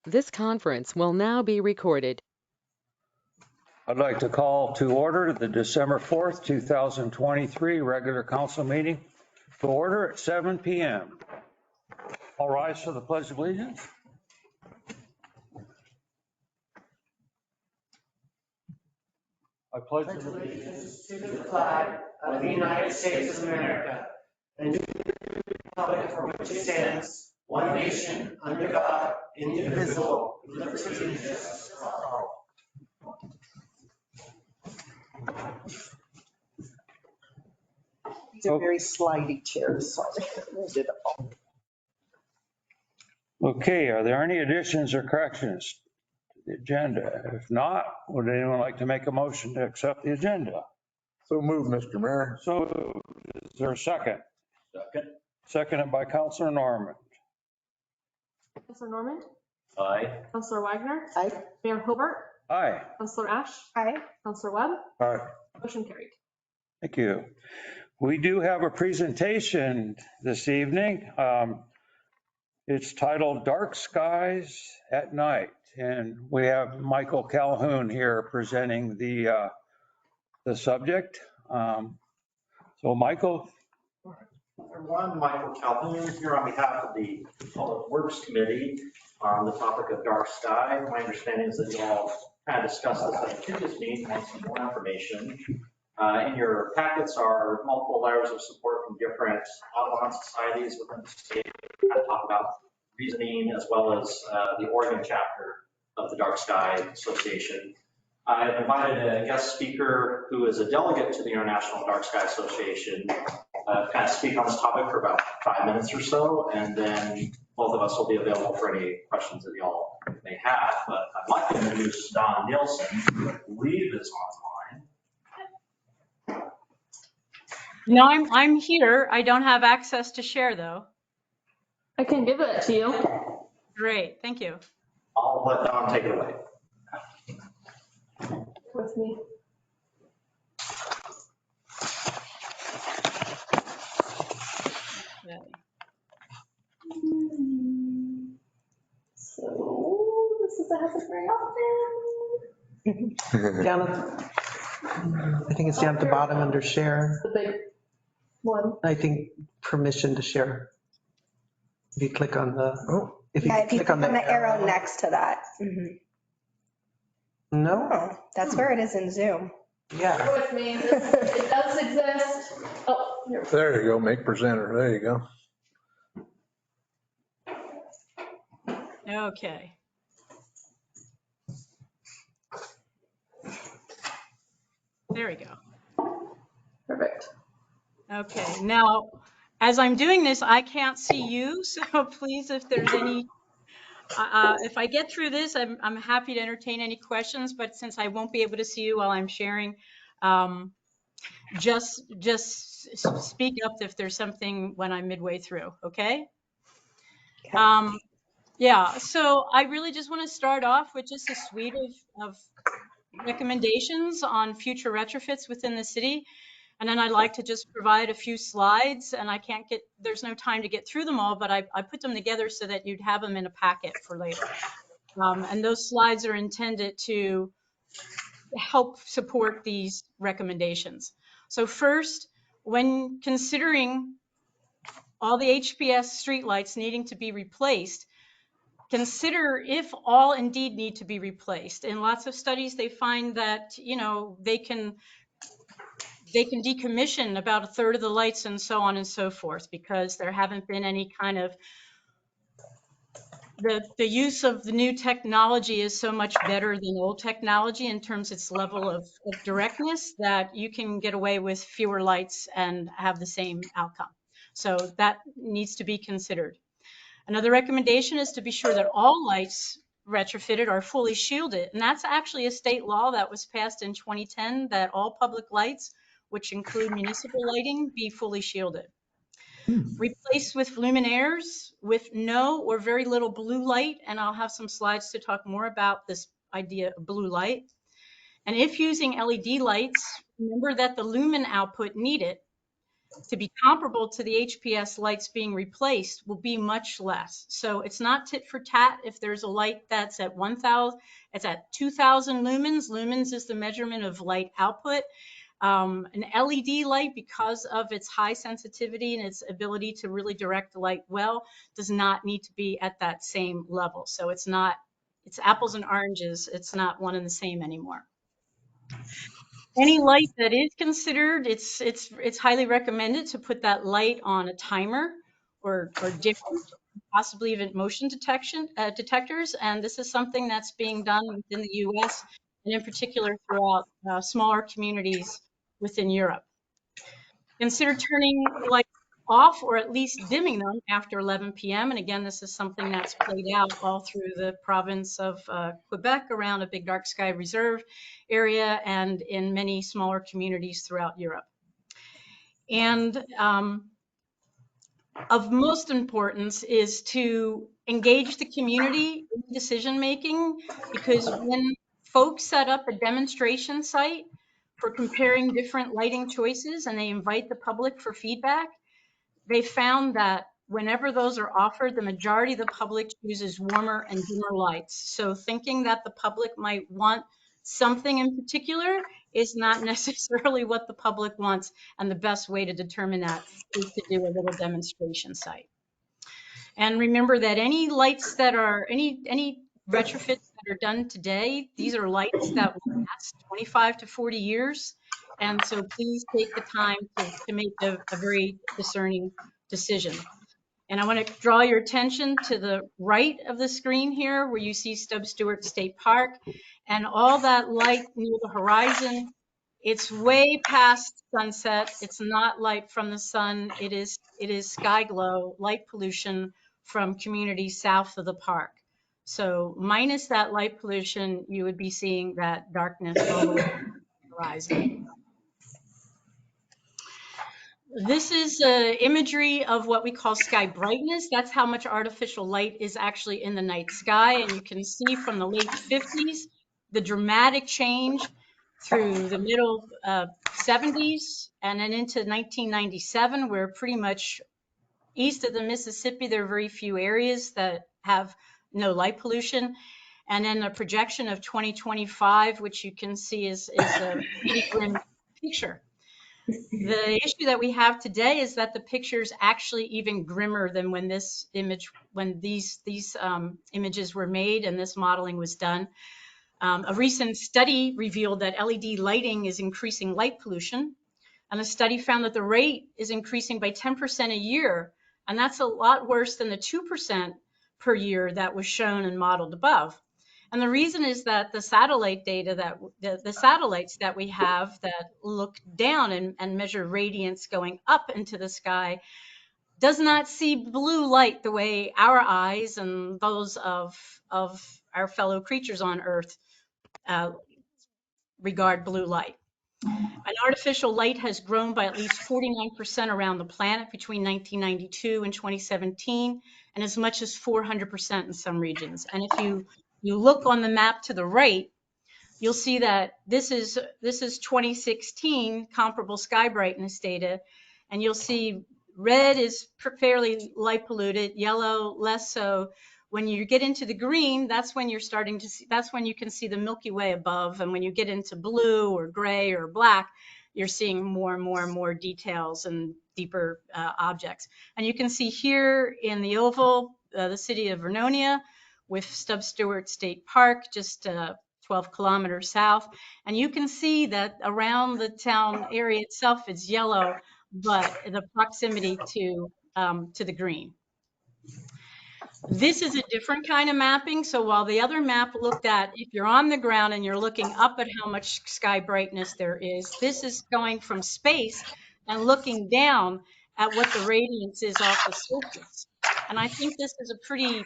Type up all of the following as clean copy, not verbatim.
This conference will now be recorded. I'd like to call to order the December 4th, 2023 regular council meeting to order at 7 p.m. All rise for the Pledge of Allegiance. I pledge allegiance to the flag of the United States of America and to the republic for which it stands, one nation, under God, indivisible, with liberty and justice for all. These are very slidey chairs, sorry. Okay, are there any additions or corrections to the agenda? If not, would anyone like to make a motion to accept the agenda? So move, Mr. Mayor. So is there a second? Second. Seconded by Councilor Norman. Councilor Norman? Aye. Councilor Wagner? Aye. Mayor Hobart? Aye. Councilor Ash? Aye. Councilor Webb? Aye. Motion carried. Thank you. We do have a presentation this evening. It's titled Dark Skies at Night, and we have Michael Calhoun here presenting the subject. So Michael. Everyone, Michael Calhoun here on behalf of the Public Works Committee on the topic of dark sky. My understanding is that you all kind of discussed this at a previous meeting, want some more information. In your packets are multiple letters of support from different Audubon societies within the state, kind of talk about reasoning as well as the Oregon chapter of the Dark Sky Association. I've invited a guest speaker who is a delegate to the International Dark Sky Association, kind of speak on this topic for about 5 minutes or so, and then both of us will be available for any questions that y'all may have. But I'd like to introduce Don Nielsen, who I believe is online. No, I'm here. I don't have access to share though. I can give it to you. Great, thank you. I'll let Don take it away. With me. Okay. So this is a hazard very often. Down at, I think it's down at the bottom under share. The big one. I think permission to share. If you click on the, if you Yeah, if you click on the arrow next to that. No? Oh, that's where it is in Zoom. Yeah. Bear with me. It does exist. Oh, here. There you go, make presenter. There you go. Okay. There we go. Perfect. Okay, now, as I'm doing this, I can't see you, so please, if there's any, if I get through this, I'm happy to entertain any questions, but since I won't be able to see you while I'm sharing, just speak up if there's something when I'm midway through, okay? Yeah, so I really just want to start off with just a suite of recommendations on future retrofits within the city. And then I'd like to just provide a few slides, and there's no time to get through them all, but I put them together so that you'd have them in a packet for later. And those slides are intended to help support these recommendations. So first, when considering all the HPS streetlights needing to be replaced, consider if all indeed need to be replaced. In lots of studies, they find that, they can decommission about a third of the lights and so on and so forth, because there haven't been any kind of, the use of the new technology is so much better than old technology in terms of its level of directness that you can get away with fewer lights and have the same outcome. So that needs to be considered. Another recommendation is to be sure that all lights retrofitted are fully shielded. And that's actually a state law that was passed in 2010, that all public lights, which include municipal lighting, be fully shielded. Replace with luminaires with no or very little blue light, and I'll have some slides to talk more about this idea of blue light. And if using LED lights, remember that the lumen output needed to be comparable to the HPS lights being replaced will be much less. So it's not tit for tat if there's a light that's at 1,000, it's at 2,000 lumens. Lumens is the measurement of light output. An LED light, because of its high sensitivity and its ability to really direct the light well, does not need to be at that same level. So it's apples and oranges. It's not one and the same anymore. Any light that is considered, it's highly recommended to put that light on a timer or different, possibly even motion detectors. And this is something that's being done within the US and in particular throughout smaller communities within Europe. Consider turning lights off or at least dimming them after 11 p.m. And again, this is something that's played out all through the province of Quebec around a big dark sky reserve area and in many smaller communities throughout Europe. And of most importance is to engage the community in decision making, because when folks set up a demonstration site for comparing different lighting choices and they invite the public for feedback, they found that whenever those are offered, the majority of the public chooses warmer and dimmer lights. So thinking that the public might want something in particular is not necessarily what the public wants, and the best way to determine that is to do a little demonstration site. And remember that any lights that are, any retrofits that are done today, these are lights that will last 25 to 40 years. And so please take the time to make a very discerning decision. And I want to draw your attention to the right of the screen here where you see Stubbs Stewart State Park and all that light near the horizon. It's way past sunset. It's not light from the sun. It is sky glow, light pollution from communities south of the park. So minus that light pollution, you would be seeing that darkness all the way to the horizon. This is imagery of what we call sky brightness. That's how much artificial light is actually in the night sky. And you can see from the late 50s, the dramatic change through the middle 70s and then into 1997, where pretty much east of the Mississippi, there are very few areas that have no light pollution. And then a projection of 2025, which you can see is a pretty grim picture. The issue that we have today is that the picture is actually even grimmer than when this image, when these images were made and this modeling was done. A recent study revealed that LED lighting is increasing light pollution, and the study found that the rate is increasing by 10% a year, and that's a lot worse than the 2% per year that was shown and modeled above. And the reason is that the satellite data that the satellites that we have that look down and measure radiance going up into the sky does not see blue light the way our eyes and those of our fellow creatures on Earth regard blue light. An artificial light has grown by at least 49% around the planet between 1992 and 2017, and as much as 400% in some regions. And if you look on the map to the right, you'll see that this is 2016 comparable sky brightness data, and you'll see red is fairly light polluted, yellow less so. When you get into the green, that's when you're starting to see, that's when you can see the Milky Way above. And when you get into blue or gray or black, you're seeing more and more and more details and deeper objects. And you can see here in the oval, the city of Vernonia with Stubbs Stewart State Park, just 12 kilometers south. And you can see that around the town area itself is yellow, but the proximity to the green. This is a different kind of mapping. So while the other map looked at if you're on the ground and you're looking up at how much sky brightness there is, this is going from space and looking down at what the radiance is off the surface. And I think this is a pretty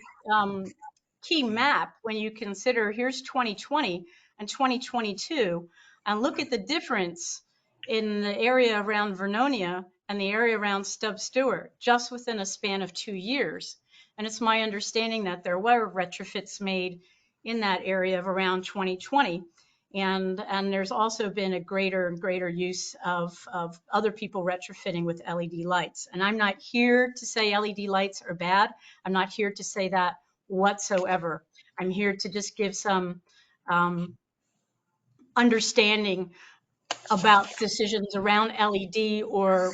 key map when you consider here's 2020 and 2022, and look at the difference in the area around Vernonia and the area around Stubbs Stewart just within a span of 2 years. And it's my understanding that there were retrofits made in that area of around 2020. And there's also been a greater and greater use of other people retrofitting with LED lights. And I'm not here to say LED lights are bad. I'm not here to say that whatsoever. I'm here to just give some understanding about decisions around LED or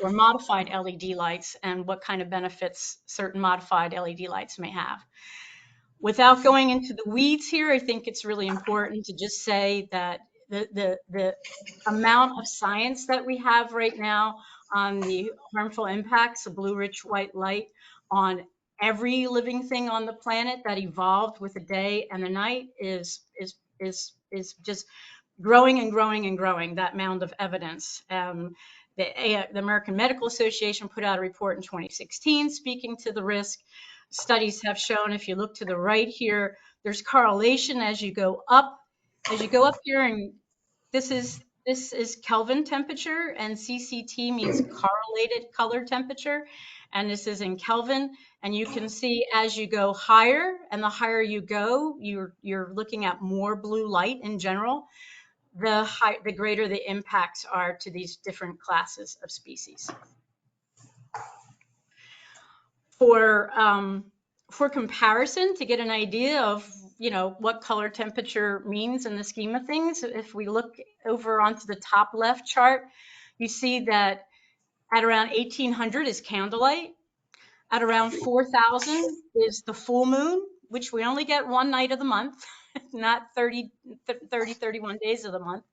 modified LED lights and what kind of benefits certain modified LED lights may have. Without going into the weeds here, I think it's really important to just say that the amount of science that we have right now on the harmful impacts of blue-rich white light on every living thing on the planet that evolved with the day and the night is just growing and growing and growing, that mound of evidence. The American Medical Association put out a report in 2016 speaking to the risk. Studies have shown, if you look to the right here, there's correlation as you go up here, and this is Kelvin temperature, and CCT means correlated color temperature, and this is in Kelvin. And you can see as you go higher, and the higher you go, you're looking at more blue light in general, the greater the impacts are to these different classes of species. For comparison, to get an idea of what color temperature means in the scheme of things, if we look over onto the top left chart, you see that at around 1800 is candlelight. At around 4000 is the full moon, which we only get one night of the month, not 31 days of the month.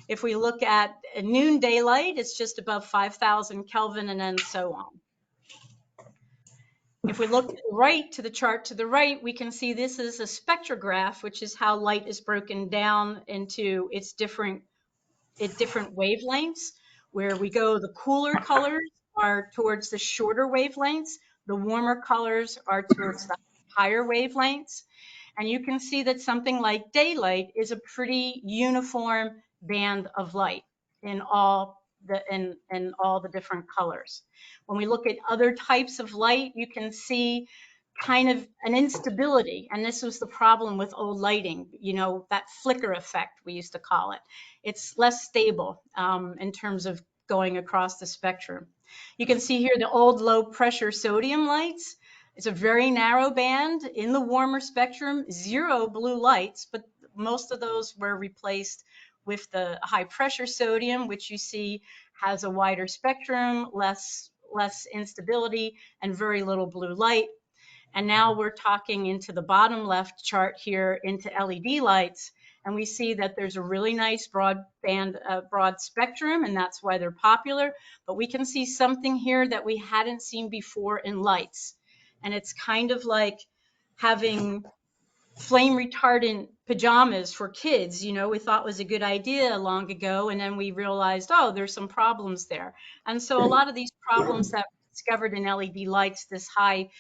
If we look at noon daylight, it's just above 5000 Kelvin, and then so on. If we look right to the chart to the right, we can see this is a spectrograph, which is how light is broken down into its different wavelengths. Where we go, the cooler colors are towards the shorter wavelengths. The warmer colors are towards the higher wavelengths. And you can see that something like daylight is a pretty uniform band of light in all the different colors. When we look at other types of light, you can see kind of an instability. And this was the problem with old lighting, that flicker effect, we used to call it. It's less stable in terms of going across the spectrum. You can see here the old low pressure sodium lights. It's a very narrow band in the warmer spectrum, 0 blue lights, but most of those were replaced with the high pressure sodium, which you see has a wider spectrum, less instability, and very little blue light. And now we're talking into the bottom left chart here into LED lights, and we see that there's a really nice broad spectrum, and that's why they're popular. But we can see something here that we hadn't seen before in lights. And it's kind of like having flame retardant pajamas for kids, we thought was a good idea long ago, and then we realized, oh, there's some problems there. And so a lot of these problems that were discovered in LED lights, this high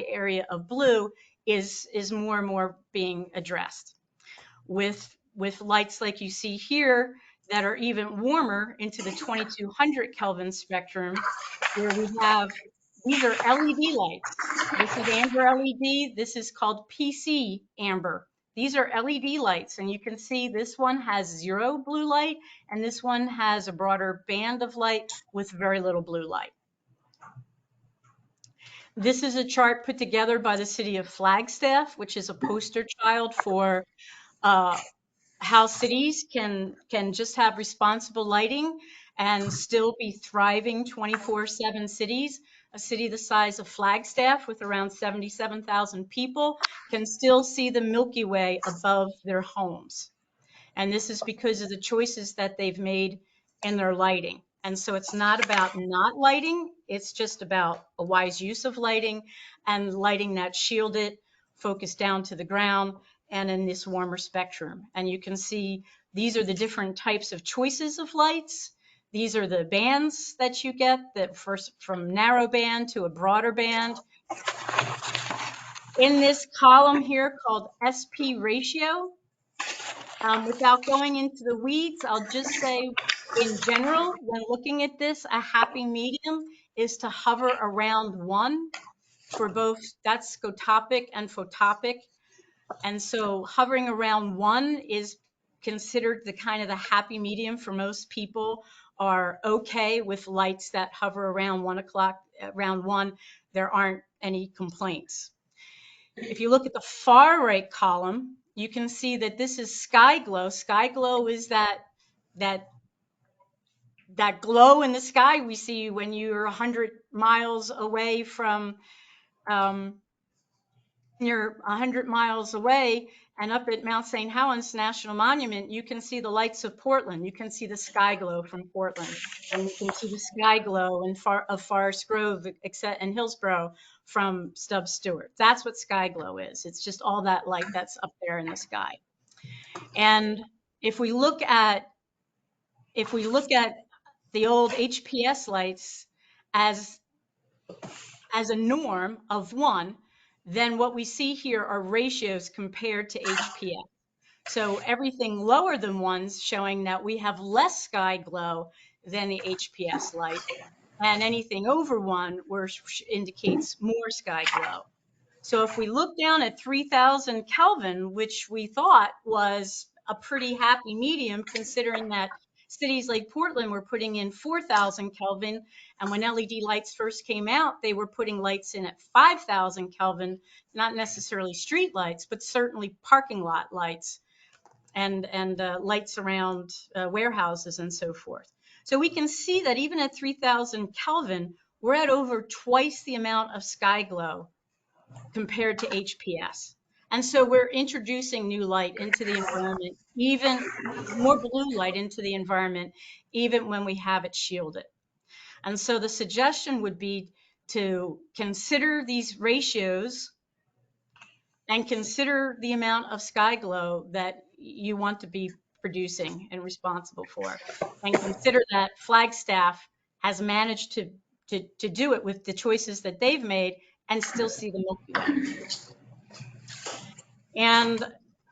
area of blue, is more and more being addressed. With lights like you see here that are even warmer into the 2200 Kelvin spectrum, where we have, these are LED lights. This is amber LED. This is called PC amber. These are LED lights, and you can see this one has 0 blue light, and this one has a broader band of light with very little blue light. This is a chart put together by the city of Flagstaff, which is a poster child for how cities can just have responsible lighting and still be thriving 24/7 cities. A city the size of Flagstaff with around 77,000 people can still see the Milky Way above their homes. And this is because of the choices that they've made in their lighting. And so it's not about not lighting, it's just about a wise use of lighting and lighting that's shielded, focused down to the ground, and in this warmer spectrum. And you can see these are the different types of choices of lights. These are the bands that you get, that first from narrow band to a broader band. In this column here called SP ratio, without going into the weeds, I'll just say in general, when looking at this, a happy medium is to hover around 1 for both, that's scotopic and photopic And so hovering around 1 is considered the kind of the happy medium for most people are okay with lights that hover around 1 o'clock, around 1. There aren't any complaints. If you look at the far right column, you can see that this is sky glow. Sky glow is that glow in the sky we see when you're 100 miles away from, you're 100 miles away and up at Mount St. Helens National Monument, you can see the lights of Portland. You can see the sky glow from Portland. And you can see the sky glow of Forest Grove and Hillsborough from Stubbs Stewart. That's what sky glow is. It's just all that light that's up there in the sky. And if we look at the old HPS lights as a norm of 1, then what we see here are ratios compared to HPS. So everything lower than 1's showing that we have less sky glow than the HPS light, and anything over 1 indicates more sky glow. So if we look down at 3000 Kelvin, which we thought was a pretty happy medium, considering that cities like Portland were putting in 4000 Kelvin, and when LED lights first came out, they were putting lights in at 5000 Kelvin, not necessarily street lights, but certainly parking lot lights and lights around warehouses and so forth. So we can see that even at 3000 Kelvin, we're at over twice the amount of sky glow compared to HPS. And so we're introducing new light into the environment, even more blue light into the environment, even when we have it shielded. And so the suggestion would be to consider these ratios and consider the amount of sky glow that you want to be producing and responsible for. And consider that Flagstaff has managed to do it with the choices that they've made and still see the Milky Way. And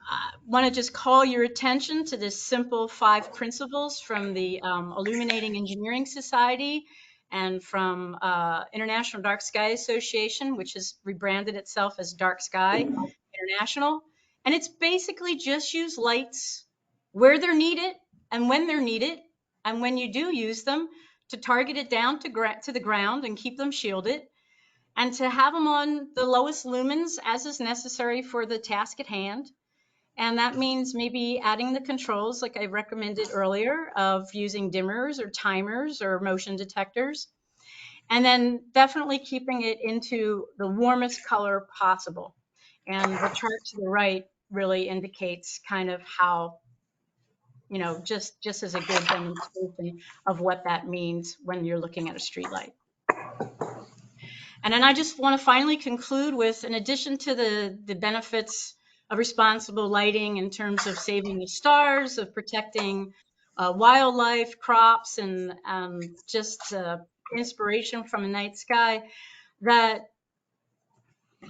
I want to just call your attention to this simple 5 principles from the Illuminating Engineering Society and from International Dark Sky Association, which has rebranded itself as Dark Sky International. And it's basically just use lights where they're needed and when they're needed. And when you do use them, to target it down to the ground and keep them shielded, and to have them on the lowest lumens as is necessary for the task at hand. And that means maybe adding the controls, like I recommended earlier, of using dimmers or timers or motion detectors. And then definitely keeping it into the warmest color possible. And the chart to the right really indicates kind of how, you know, just as a good demonstration of what that means when you're looking at a street light. And then I just want to finally conclude with, in addition to the benefits of responsible lighting in terms of saving the stars, of protecting wildlife, crops, and just inspiration from a night sky, that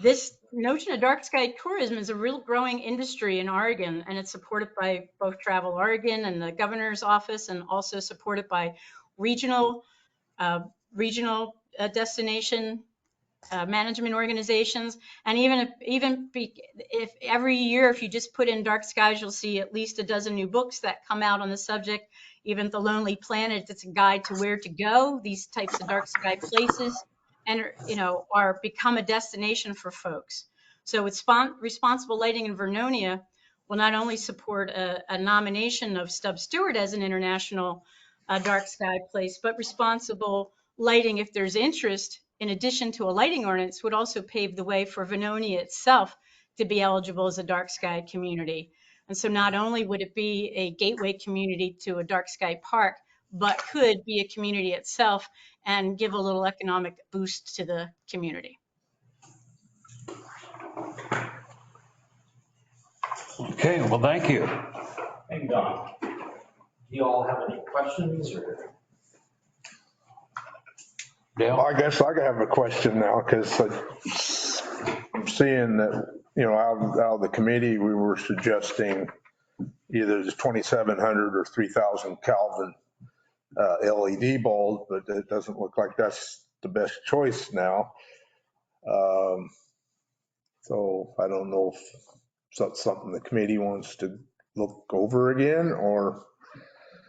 this notion of dark sky tourism is a real growing industry in Oregon, and it's supported by both Travel Oregon and the governor's office, and also supported by regional destination management organizations. And even if every year, if you just put in dark skies, you'll see at least a dozen new books that come out on the subject. Even The Lonely Planet, it's a guide to where to go. These types of dark sky places, and are become a destination for folks. So it's responsible lighting in Vernonia will not only support a nomination of Stubbs Stewart as an international dark sky place, but responsible lighting, if there's interest, in addition to a lighting ordinance, would also pave the way for Vernonia itself to be eligible as a dark sky community. And so not only would it be a gateway community to a dark sky park, but could be a community itself and give a little economic boost to the community. Okay, well, thank you. Thank you, Don. Do you all have any questions or? Dale? I guess I have a question now, because I'm seeing that, out of the committee, we were suggesting either the 2700 or 3000 Kelvin LED bulb, but it doesn't look like that's the best choice now. So I don't know if that something the committee wants to look over again, or?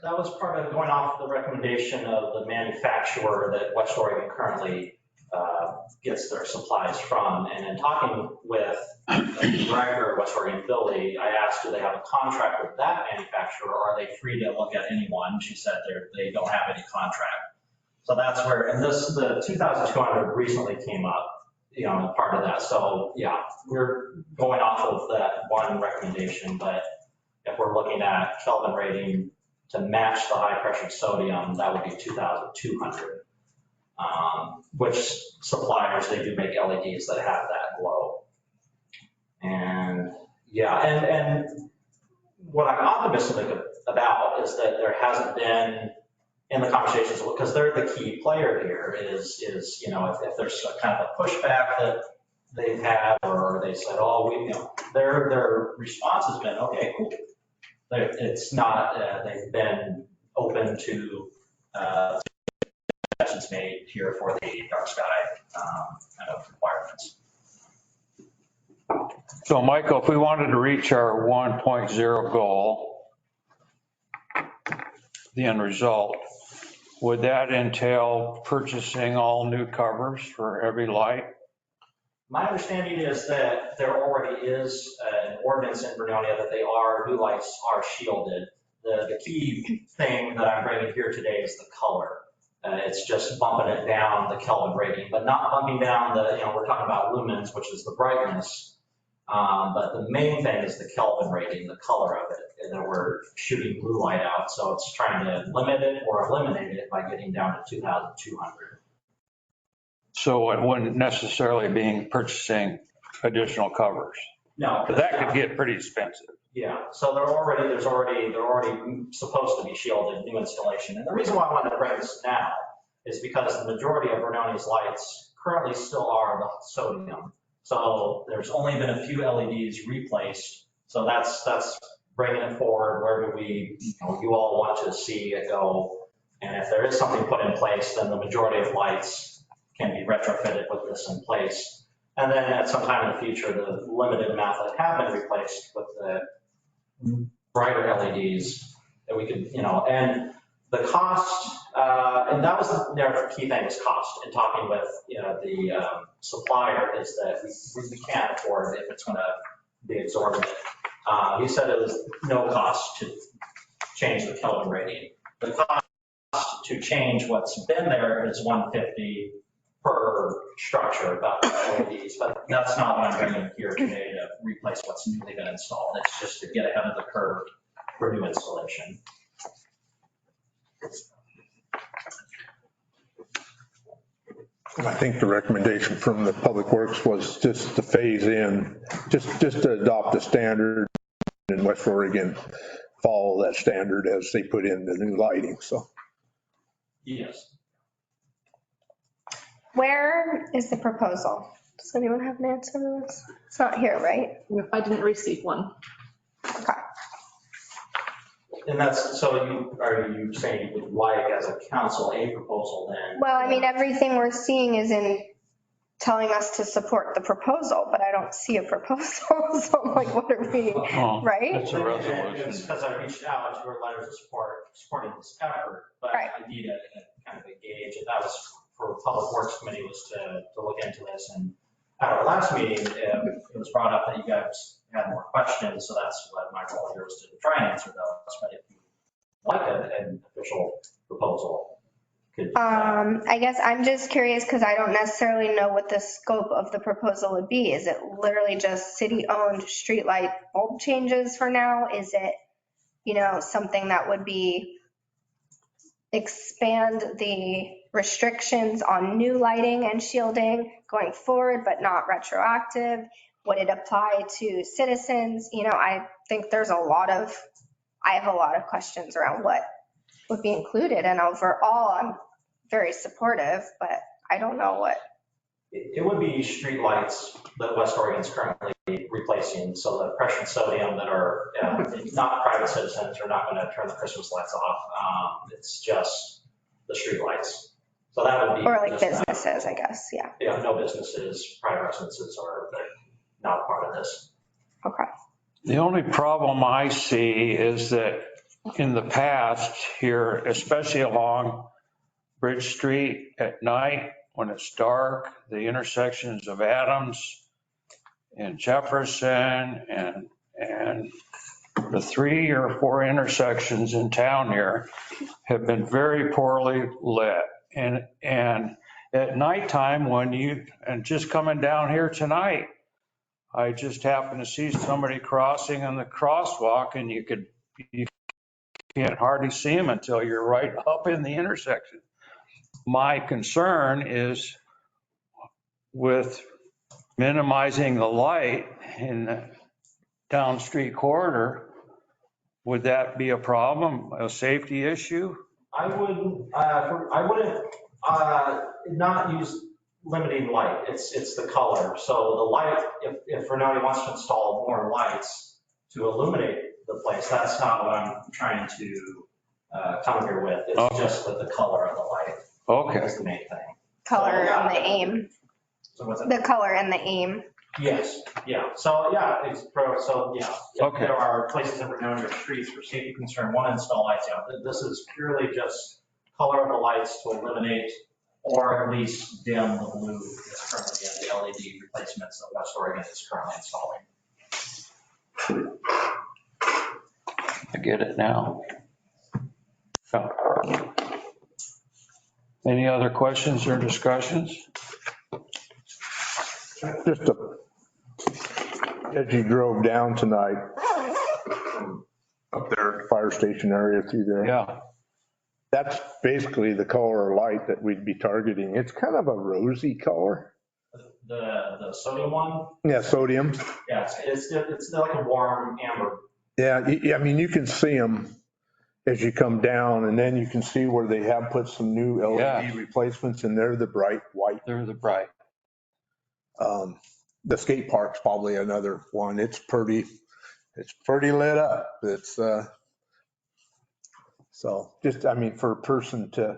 That was part of going off the recommendation of the manufacturer that West Oregon currently gets their supplies from. And in talking with the director of West Oregon Building, I asked, do they have a contract with that manufacturer, or are they free to look at anyone? She said they don't have any contract. So that's where, and the 2,200 recently came up, part of that. So yeah, we're going off of that one recommendation, but if we're looking at Kelvin rating to match the high pressure sodium, that would be 2,200. Which suppliers, they do make LEDs that have that glow. And yeah, and what I'm optimistic about is that there hasn't been in the conversations, because they're the key player here, is if there's a kind of a pushback that they've had, or they said, oh, their response has been, okay, cool. It's not, they've been open to suggestions made here for the dark sky kind of requirements. So Michael, if we wanted to reach our 1.0 goal, the end result, would that entail purchasing all new covers for every light? My understanding is that there already is an ordinance in Vernonia that new lights are shielded. The key thing that I'm bringing here today is the color. It's just bumping it down the Kelvin rating, but not bumping down we're talking about lumens, which is the brightness. But the main thing is the Kelvin rating, the color of it, and then we're shooting blue light out. So it's trying to limit it or eliminate it by getting down to 2,200. So it wouldn't necessarily be purchasing additional covers. No. But that could get pretty expensive. Yeah, so they're already supposed to be shielded, new installation. And the reason why I wanted to bring this now is because the majority of Vernonia's lights currently still are the sodium. So there's only been a few LEDs replaced. So that's bringing it forward. Where do you all want to see it go? And if there is something put in place, then the majority of lights can be retrofitted with this in place. And then at some time in the future, the limited amount that have been replaced with the brighter LEDs that we could, and the cost, and that was the key thing, was cost. And talking with, the supplier, is that we can't afford if it's going to be exorbitant. He said it was no cost to change the Kelvin rating. The cost to change what's been there is $150 per structure, about LEDs, but that's not what I'm bringing here today to replace what's newly been installed. It's just to get ahead of the curve for new installation. I think the recommendation from the Public Works was just to phase in, just to adopt a standard, in West Oregon follow that standard as they put in the new lighting, so. Yes. Where is the proposal? Does anyone have an answer to this? It's not here, right? I didn't receive one. Okay. And that's, so are you saying you would like as a council a proposal then? Well, I mean, everything we're seeing is in telling us to support the proposal, but I don't see a proposal. So I'm like, what are we, right? It's a resolution. It's because I reached out to her letters of support, supporting this effort, but Right. I need a kind of a gauge. And that was for Public Works Committee, was to look into this. And at our last meeting, it was brought up that you guys had more questions. So that's what my role here was, to try and answer those. But if you like an official proposal, could. I guess I'm just curious because I don't necessarily know what the scope of the proposal would be. Is it literally just city-owned streetlight bulb changes for now? Is it, something that would be expand the restrictions on new lighting and shielding going forward, but not retroactive? Would it apply to citizens? I think I have a lot of questions around what would be included. And overall, I'm very supportive, but I don't know what. It would be street lights that West Oregon's currently replacing. So the pressure sodium that are not private citizens are not going to turn the Christmas lights off. It's just the street lights. So that would be. Or like businesses, I guess. Yeah. Yeah, no businesses, private residences are not part of this. Okay. The only problem I see is that in the past here, especially along Bridge Street at night, when it's dark, the intersections of Adams and Jefferson and the 3 or 4 intersections in town here have been very poorly lit. And at nighttime and just coming down here tonight, I just happened to see somebody crossing on the crosswalk and you can't hardly see them until you're right up in the intersection. My concern is with minimizing the light in the down street corridor. Would that be a problem, a safety issue? I wouldn't not use limiting light. It's the color. So the light, if Renati wants to install more lights to illuminate the place, that's not what I'm trying to come here with. It's just the color of the light. Okay. That's the main thing. Color and the aim. So what's that? The color and the aim. Yes, yeah. So, yeah, if Okay. there are places in Vernonia or streets for safety concern, want to install lights, this is purely just color of the lights to eliminate or at least dim the blue that's currently in the LED replacements that West Oregon is currently installing. I get it now. So, any other questions or discussions? Just as you drove down tonight, up there at the fire station area through there. Yeah. That's basically the color of light that we'd be targeting. It's kind of a rosy color. The sodium one, Yeah, sodium. yeah, it's like a warm amber. Yeah, I mean, you can see them as you come down, and then you can see where they have put some new LED replacements, and they're the bright white. They're the bright. The skate park's probably another one. It's pretty lit up. It's, so just, I mean, for a person to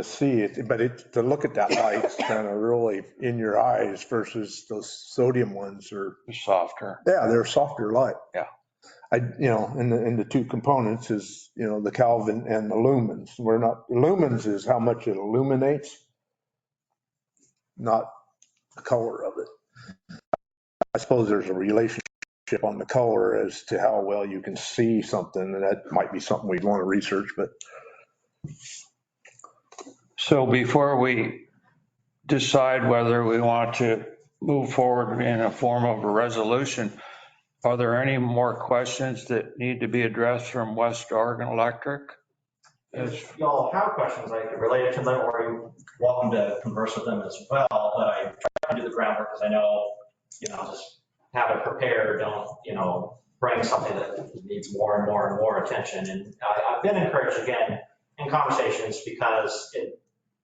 see it, but to look at that light's kind of really in your eyes versus those sodium ones are Softer. Yeah, they're a softer light. Yeah. In the two components is, the Kelvin and the lumens. Lumens is how much it illuminates, not the color of it. I suppose there's a relationship on the color as to how well you can see something, and that might be something we'd want to research, but. So before we decide whether we want to move forward in a form of a resolution, are there any more questions that need to be addressed from West Oregon Electric? If y'all have questions, I could relate it to them, or you're welcome to converse with them as well. But I try to do the groundwork because I know, just have it prepared. Don't, bring something that needs more and more and more attention. And I've been encouraged again in conversations because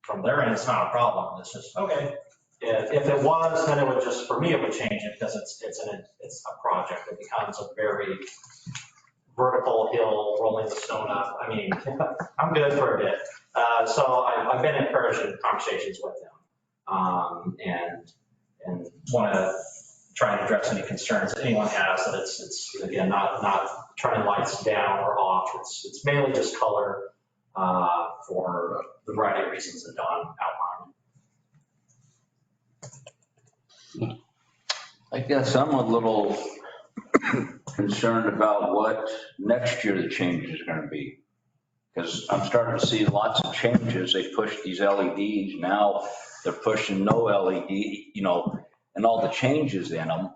from their end, it's not a problem. It's just, okay. If it was, then it would just, for me, it would change it because it's a project. It becomes a very vertical hill, rolling the stone up. I mean, I'm good for a bit. So I've been encouraged in conversations with them, and want to try and address any concerns that anyone has. That it's again not turning lights down or off. It's mainly just color for the variety of reasons that Don outlined. I guess I'm a little concerned about what next year the changes are going to be. Because I'm starting to see lots of changes. They push these LEDs. Now they're pushing no LED, and all the changes in them.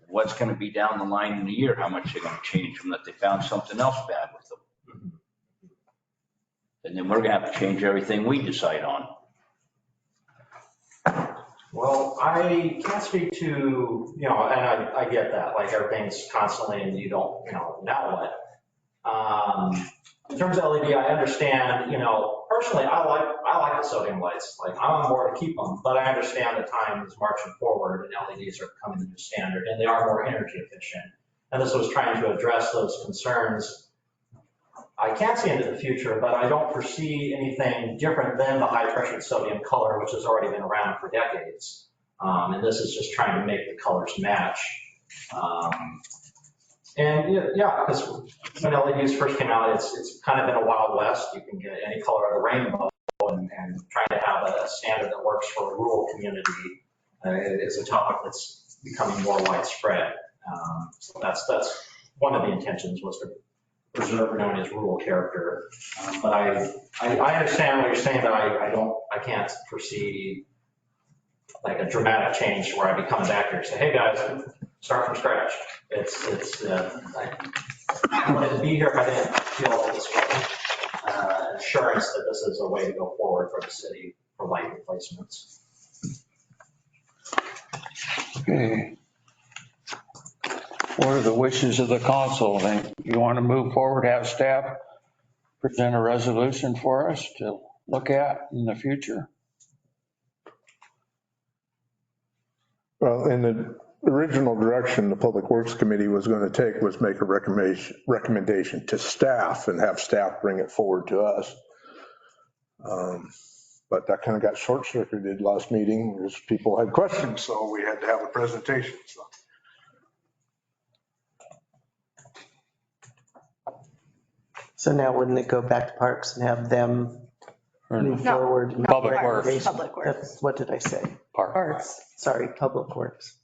What's going to be down the line in a year? How much they're going to change them that they found something else bad with them. And then we're going to have to change everything we decide on. Well, I can't speak to, and I get that, like everything's constantly and you don't, now what? In terms of LED, I understand, personally, I like the sodium lights. Like I'm on board to keep them, but I understand the time is marching forward and LEDs are becoming the new standard and they are more energy efficient. And this was trying to address those concerns. I can't see into the future, but I don't foresee anything different than the high pressure sodium color, which has already been around for decades. And this is just trying to make the colors match. And yeah, because when LEDs first came out, it's kind of been a wild west. You can get any color of the rainbow, and trying to have a standard that works for a rural community is a topic that's becoming more widespread. So that's one of the intentions, was to preserve Vernonia's rural character. But I understand what you're saying, that I can't foresee like a dramatic change to where I'd be coming back here and say, hey guys, start from scratch. I wouldn't be here if I didn't feel this assurance that this is a way to go forward for the city for light replacements. Okay. What are the wishes of the council? Then you want to move forward, have staff present a resolution for us to look at in the future? Well, in the original direction the Public Works Committee was going to take was make a recommendation to staff and have staff bring it forward to us. But that kind of got short-circuited last meeting because people had questions, so we had to have a presentation. So now wouldn't it go back to Parks and have them move No, forward? not Public Parks, Works. Public Works. That's- What did I say? Parks. Sorry, Public Works.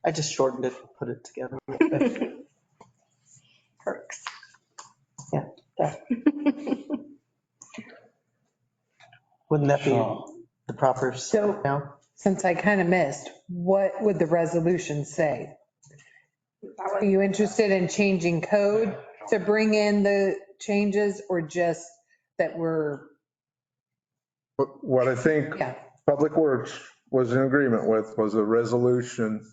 I just shortened it, put it together. Perks. Yeah, that. Wouldn't that be So, the proper So- now? Since I kind of missed, what would the resolution say? Are you interested in changing code to bring in the changes, or just that we're, What I think yeah, Public Works was in agreement with was a resolution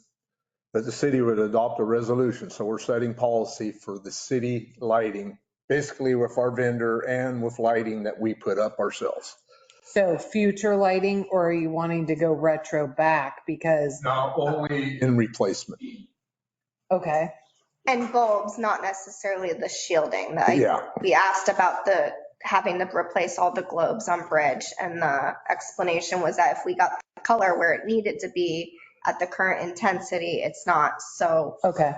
that the city would adopt a resolution. So we're setting policy for the city lighting, basically with our vendor and with lighting that we put up ourselves. so future lighting, or are you wanting to go retro back? Because, Now, only in replacement. okay, And bulbs, not necessarily the shielding. Yeah. We asked about having to replace all the globes on Bridge, and the explanation was that if we got the color where it needed to be at the current intensity, it's not so okay.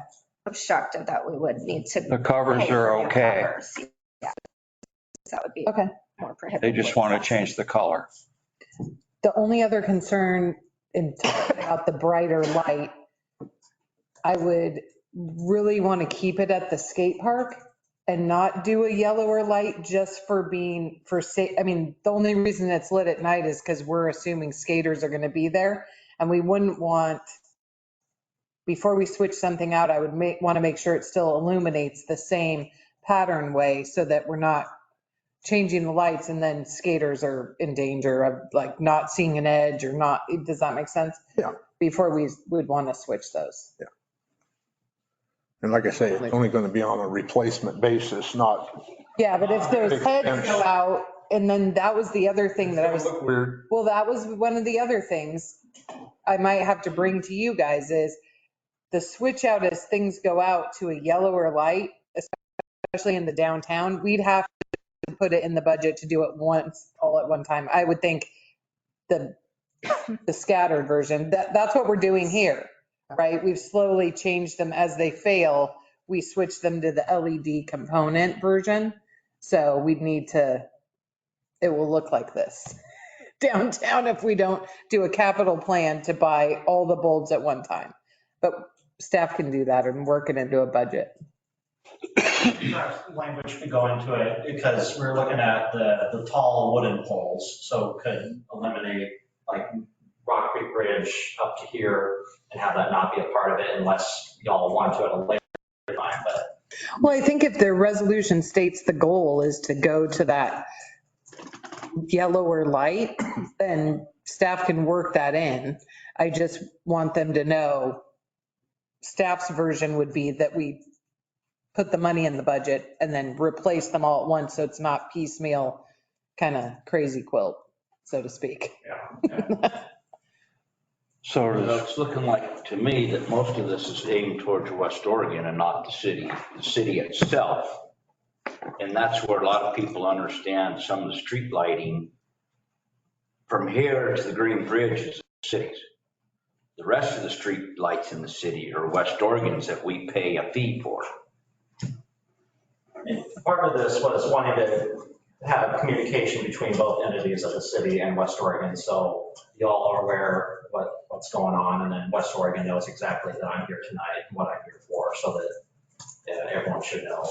obstructive that we would need to. the covers pay for are new okay. covers. Yeah. That would be Okay. more prohibitive. They just want to change the color. The only other concern in talking about the brighter light, I would really want to keep it at the skate park and not do a yellower light just for being, I mean, the only reason it's lit at night is because we're assuming skaters are going to be there. And we wouldn't want, before we switch something out, I would want to make sure it still illuminates the same pattern way so that we're not changing the lights and then skaters are in danger of like not seeing an edge or not. Does that make sense? Yeah. Before we would want to switch those. Yeah. And like I say, it's only going to be on a replacement basis, not. Yeah, but if those heads go out, and then that was the other thing that I was, Weird. well, that was one of the other things I might have to bring to you guys is the switch out as things go out to a yellower light, especially in the downtown, we'd have to put it in the budget to do it once, all at one time. I would think the scattered version, that's what we're doing here, right? We've slowly changed them as they fail. We switch them to the LED component version. So we'd need to, it will look like this downtown if we don't do a capital plan to buy all the bulbs at one time. But staff can do that and work it into a budget. Language could go into it because we're looking at the tall wooden poles, so could eliminate like Rock Creek Bridge up to here and have that not be a part of it unless y'all want to at a later time. But Well, I think if their resolution states the goal is to go to that yellower light, then staff can work that in. I just want them to know staff's version would be that we put the money in the budget and then replace them all at once. So it's not piecemeal, kind of crazy quilt, so to speak. yeah. So It's looking like, to me, that most of this is aimed towards West Oregon and not the city itself. And that's where a lot of people understand some of the street lighting. From here to the Green Bridge is cities. The rest of the street lights in the city are West Oregon's that we pay a fee for. And part of this was wanting to have communication between both entities of the city and West Oregon, so y'all are aware what's going on, and then West Oregon knows exactly that I'm here tonight and what I'm here for, so that everyone should know.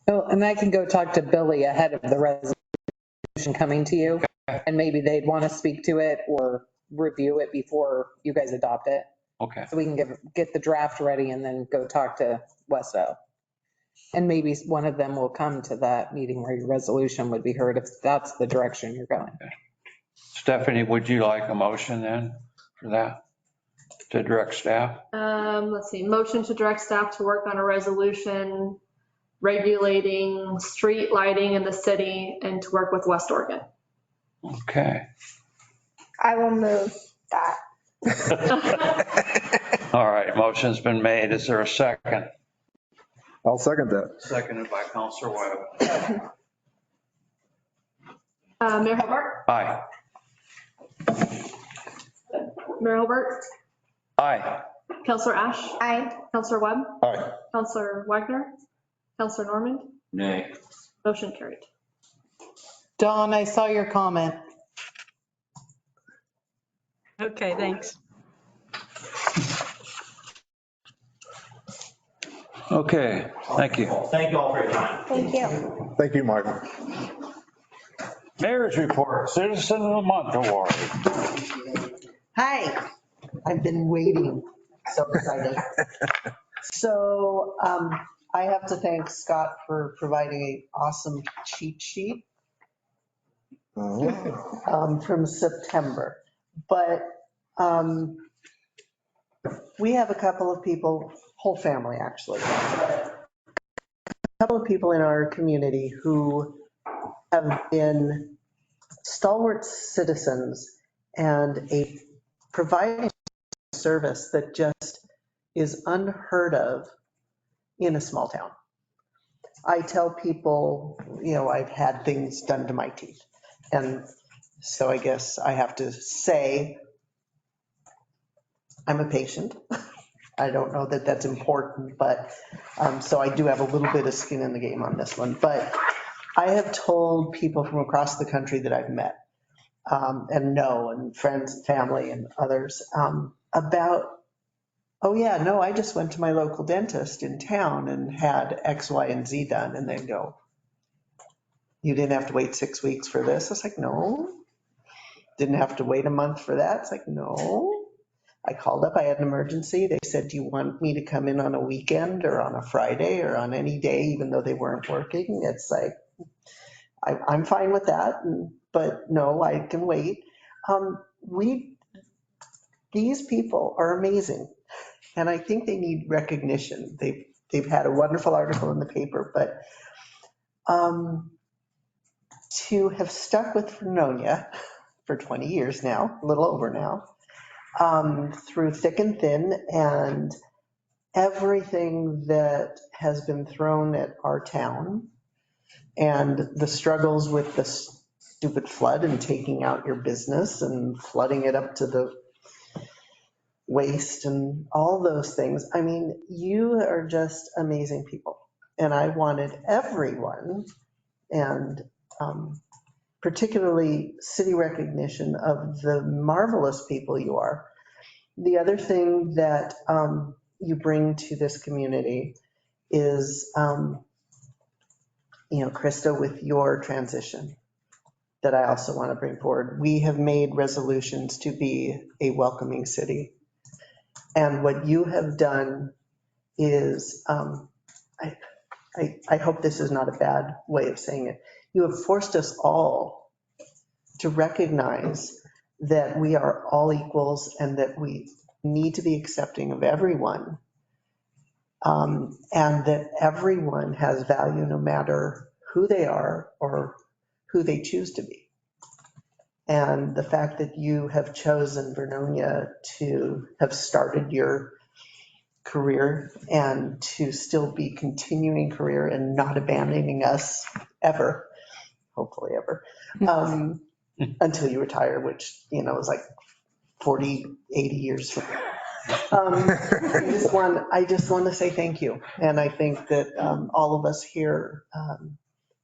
Oh, and I can go talk to Billy ahead of the resolution coming to you, and maybe they'd want to speak to it or review it before you guys adopt it. Okay. So we can get the draft ready and then go talk to Westo. And maybe one of them will come to that meeting where your resolution would be heard if that's the direction you're going. Stephanie, would you like a motion then for that? To direct staff? Let's see, motion to direct staff to work on a resolution regulating street lighting in the city and to work with West Oregon. Okay. I will move that. All right, motion's been made. Is there a second? I'll second that. Seconded by Counselor Webb. Mayor Hobart, Aye. Mayor Hobart, Aye. Counselor Ash, Aye. Counselor Webb, Aye. Counselor Wagner, Counselor Normand, Nay. motion carried. Dawn, I saw your comment. Okay, thanks. Okay, thank you. Thank you all for your time. Thank you. Thank you, Michael. Mayor's report, Citizen of the Month Award. Hi, I've been waiting, so excited. So I have to thank Scott for providing an awesome cheat sheet from September. But we have a couple of people, whole family actually, a couple of people in our community who have been stalwart citizens and providing a service that just is unheard of in a small town. I tell people, I've had things done to my teeth. And so I guess I have to say, I'm a patient. I don't know that that's important, but so I do have a little bit of skin in the game on this one. But I have told people from across the country that I've met and know, and friends and family and others about, oh yeah, no, I just went to my local dentist in town and had X, Y, and Z done. And they go, you didn't have to wait 6 weeks for this? I was like, no. Didn't have to wait a month for that? It's like, no. I called up, I had an emergency. They said, do you want me to come in on a weekend or on a Friday or on any day, even though they weren't working? It's like, I'm fine with that, but no, I can wait. These people are amazing, and I think they need recognition. They've had a wonderful article in the paper, but to have stuck with Vernonia for 20 years now, a little over now, through thick and thin, and everything that has been thrown at our town, and the struggles with the stupid flood and taking out your business and flooding it up to the waist and all those things. I mean, you are just amazing people. And I wanted everyone, and particularly city recognition of the marvelous people you are. The other thing that you bring to this community is, Krista, with your transition that I also want to bring forward. We have made resolutions to be a welcoming city. And what you have done is, I hope this is not a bad way of saying it. You have forced us all to recognize that we are all equals and that we need to be accepting of everyone. And that everyone has value no matter who they are or who they choose to be. And the fact that you have chosen Vernonia to have started your career and to still be continuing career and not abandoning us ever, hopefully ever, until you retire, which, is like 40, 80 years from now. I just want to say thank you. And I think that all of us here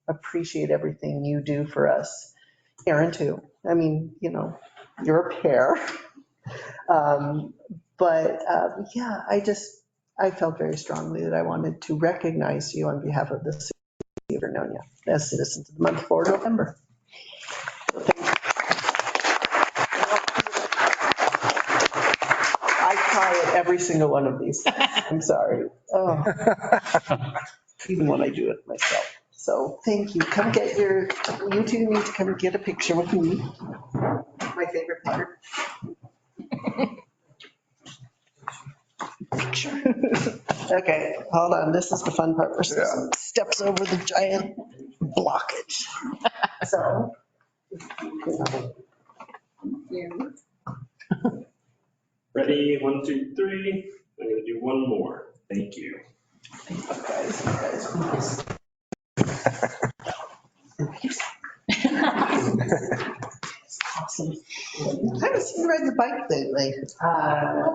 appreciate everything you do for us. Aaron too. I mean, you know, you're a pair. Yeah, I felt very strongly that I wanted to recognize you on behalf of the city of Vernonia as Citizens of the Month for November. So thank you. I cry at every single one of these. I'm sorry. Oh, even when I do it myself. So thank you. You two need to come get a picture with me. My favorite part. Picture. Okay, hold on. This is the fun part where Susan steps over the giant blockage. So. Ready, 1, 2, 3. I'm going to do one more. Thank you. Awesome. I haven't seen you ride the bike lately.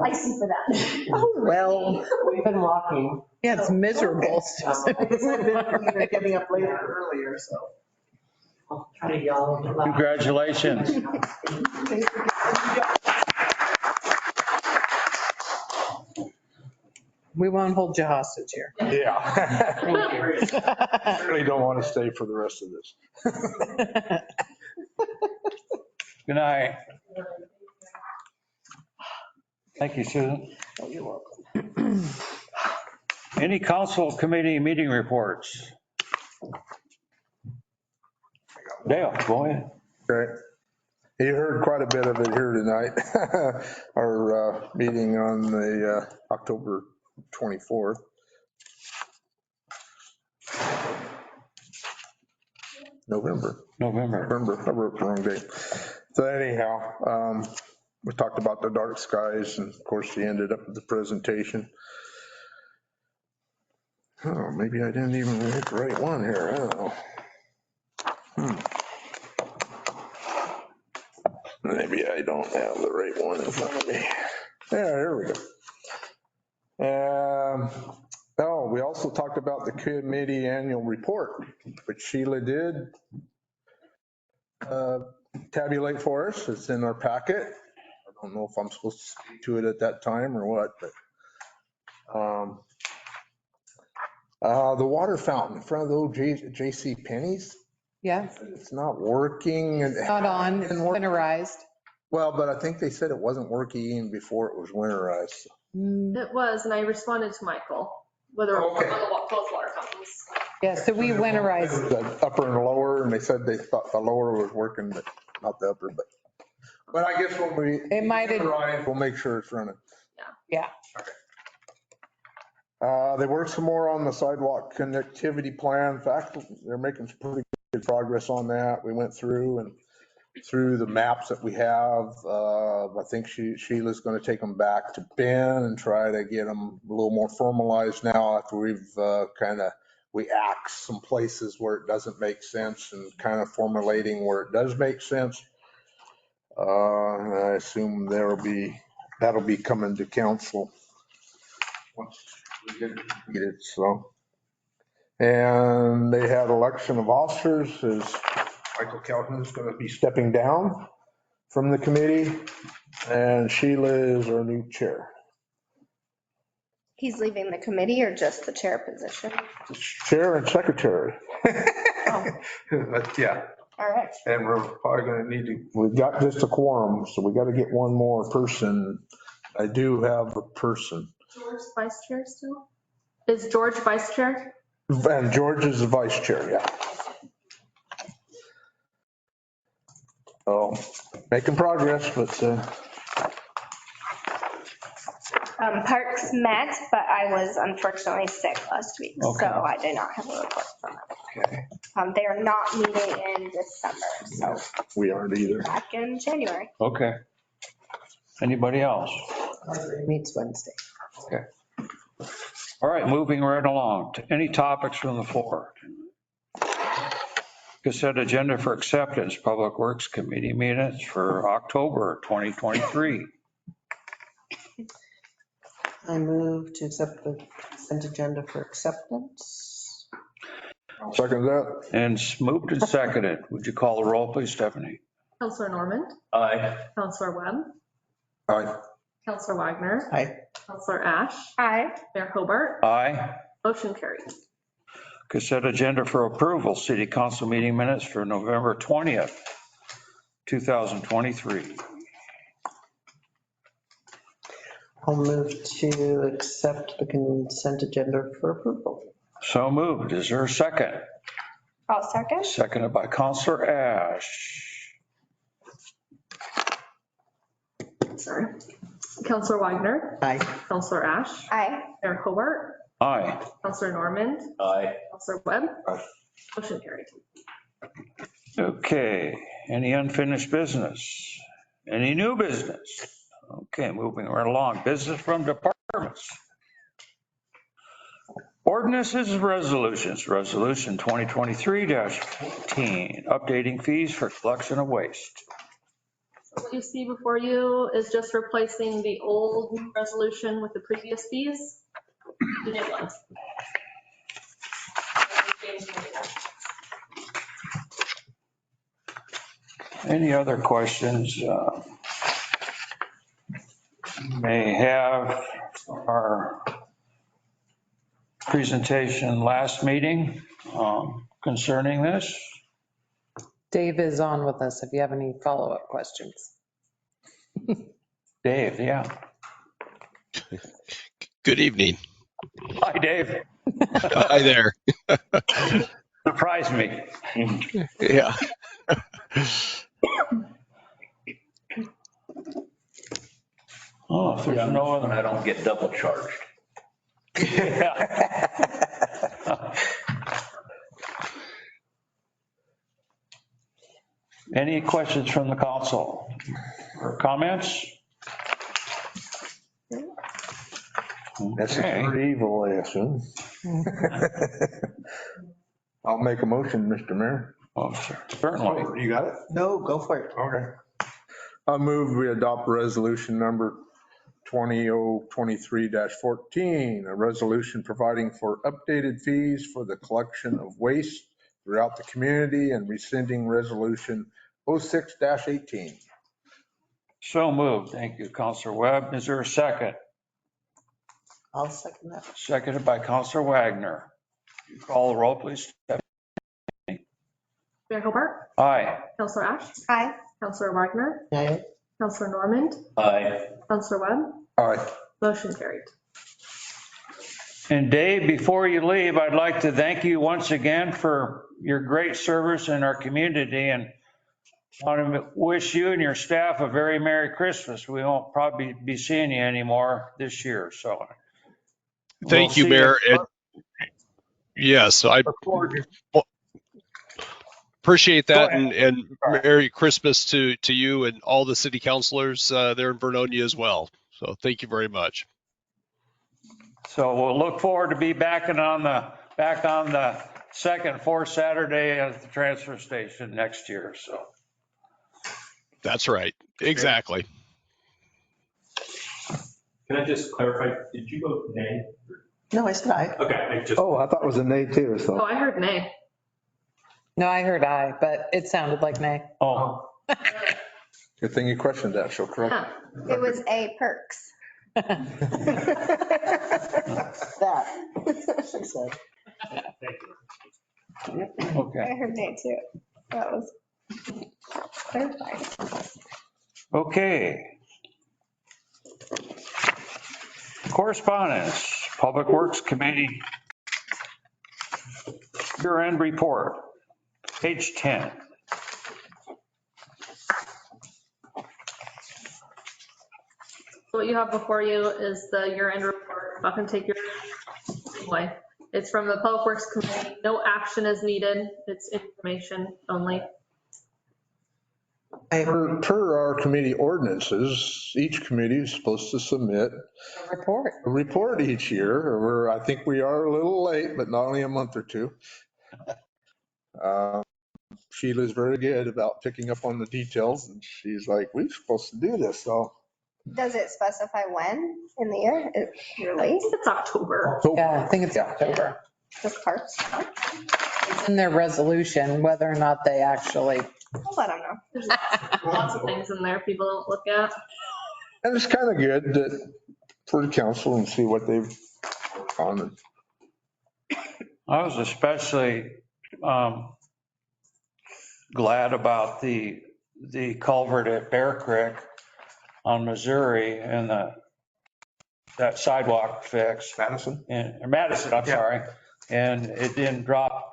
License for that. Oh, well. We've been walking. Yeah, it's miserable. I guess I've been either getting up later or earlier, so. I'll try to yell a bit loud. Congratulations. We won't hold you hostage here. Yeah. Really don't want to stay for the rest of this. Good night. Thank you, Susan. Oh, you're welcome. Any council committee meeting reports? Dale, go ahead. Okay. You heard quite a bit of it here tonight. Our meeting on the October 24th. November, I wrote the wrong date. So anyhow, we talked about the dark skies, and of course he ended up with the presentation. Oh, maybe I didn't even write the right one here. I don't know. Maybe I don't have the right one in front of me. Yeah, here we go. Oh, we also talked about the committee annual report, which Sheila did tabulate for us. It's in our packet. I don't know if I'm supposed to speak to it at that time or what, but the water fountain in front of the old J.C. Penney's. Yeah, It's not working. not on, winterized. Well, but I think they said it wasn't working before it was winterized. It was, and I responded to Michael, whether Okay. both water fountains. Yeah, so we winterized. The upper and lower, and they said they thought the lower was working, but not the upper, but I guess when we. It might have- We'll make sure it's running. Yeah. They worked some more on the sidewalk connectivity plan. In fact, they're making some pretty good progress on that. We went through the maps that we have. I think Sheila's going to take them back to Ben and try to get them a little more formalized now after we axed some places where it doesn't make sense and kind of formulating where it does make sense. I assume that'll be coming to council once we get it, so. And they had election of officers, as Michael Calhoun is going to be stepping down from the committee, and Sheila is our new chair. He's leaving the committee or just the chair position? Chair and secretary. But yeah, All right. and we're probably going to we've got just a quorum, so we got to get one more person. I do have a person. George vice chair still? Is George vice chair? And George is the vice chair, yeah. So, making progress, but Parks met, but I was unfortunately sick last week, Okay. so I did not have a report from them. Okay. They are not meeting in December, so we aren't either. back in January. Okay. Anybody else? Meets Wednesday. Okay. All right, moving right along. Any topics from the floor? Consent agenda for acceptance, Public Works Committee minutes for October 2023. I move to accept the consent agenda for acceptance. Second that? And moved and seconded. Would you call the roll, please, Stephanie? Counselor Normand, Aye. Counselor Webb, Aye. Counselor Wagner, Aye. Counselor Ash, Aye. Mayor Hobart, Aye. motion carried. Consent agenda for approval, city council meeting minutes for November 20th, 2023. I'll move to accept the consent agenda for approval. So moved. Is there a second? I'll second. Seconded by Counselor Ash. Sorry. Counselor Wagner, Aye. Counselor Ash, Aye. Mayor Hobart, Aye. Counselor Normand, Aye. Counselor Webb, Aye. motion carried. Okay, any unfinished business? Any new business? Okay, moving right along. Business from departments. Ordinances and resolutions. Resolution 2023-14, updating fees for collection of waste. What you see before you is just replacing the old resolution with the previous fees. The new ones. Any other questions may have our presentation last meeting concerning this? Dave is on with us if you have any follow-up questions. Dave, yeah. Good evening. Hi, Dave. Hi there. Surprised me. Yeah. Oh, if there's no And other. I don't get double charged. Any questions from the council or comments? That's Okay. very evil, I assume. I'll make a motion, Mr. Mayor. Oh, certainly. You got it? No, go for it. Okay. I move we adopt resolution number 2023-14, a resolution providing for updated fees for the collection of waste throughout the community and rescinding resolution 06-18. So moved. Thank you, Counselor Webb. Is there a second? I'll second that. Seconded by Counselor Wagner. You call the roll, please. Mayor Hobart, Aye. Counselor Ash, Aye. Counselor Wagner, Aye. Counselor Normand, Aye. Counselor Webb, Aye. motion carried. And Dave, before you leave, I'd like to thank you once again for your great service in our community and want to wish you and your staff a very Merry Christmas. We won't probably be seeing you anymore this year, so. Thank you, Mayor. Yes, I appreciate that, and Merry Christmas to you and all the city councilors there in Vernonia as well. So thank you very much. So we'll look forward to be back on the second, fourth Saturday at the transfer station next year, so. That's right. Exactly. Can I just clarify, did you vote nay? No, I said aye. Okay, I just. Oh, I thought it was a nay too, Oh, I heard nay. No, I heard aye, but it sounded like nay. Oh, good thing you questioned that, she'll correct. Yeah. It was A, perks. That, she said. okay. I heard nay too. That was clarified. Okay. Correspondence, Public Works Committee. Year-end report, page 10. So what you have before you is the year-end report. Not going to take your away. It's from the Public Works Committee. No action is needed. It's information only. Per our committee ordinances, each committee is supposed to submit Report. a report each year. I think we are a little late, but not only a month or two. Sheila's very good about picking up on the details, and she's like, we're supposed to do this. So Does it specify when in the year it released? It's October. Yeah, I think it's October. Just parts. It's in their resolution, whether or not they actually, I'll let them know. There's lots of things in there people don't look at. And it's kind of good that for the council and see what they've on. I was especially glad about the culvert at Bear Creek on Missouri and that sidewalk fix. Madison? Madison, I'm Yeah. sorry. And it didn't drop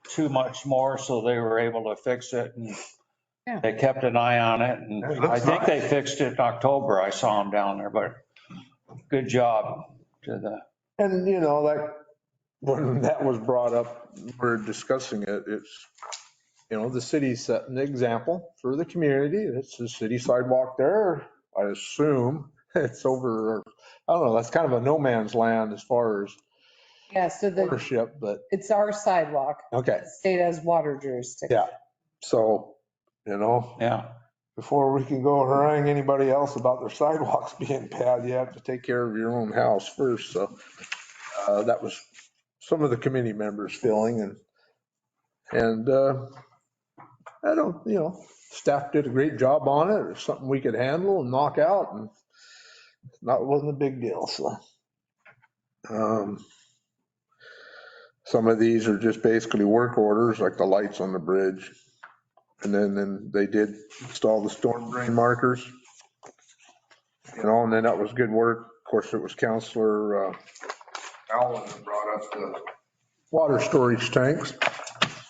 too much more, so they were able to fix it. And Yeah. they kept an eye on it. And It looks I think nice. they fixed it in October. I saw them down there, but good job to the, And, you know, like, when that was brought up, we're discussing it, it's, you know, the city's setting the example for the community. It's the city sidewalk there. I assume it's over, I don't know, that's kind of a no man's land as far as yeah, so ownership, but, it's our sidewalk. okay. The state has water jurisdiction. Yeah. So, you know, yeah. before we can go harangue anybody else about their sidewalks being bad, you have to take care of your own house first. So that was some of the committee members feeling and I don't, you know, staff did a great job on it. It's something we could handle and knock out and it wasn't a big deal. So some of these are just basically work orders, like the lights on the bridge. And then they did install the storm drain markers. You know, and then that was good work. Of course, it was Counselor Allen that brought up the water storage tanks.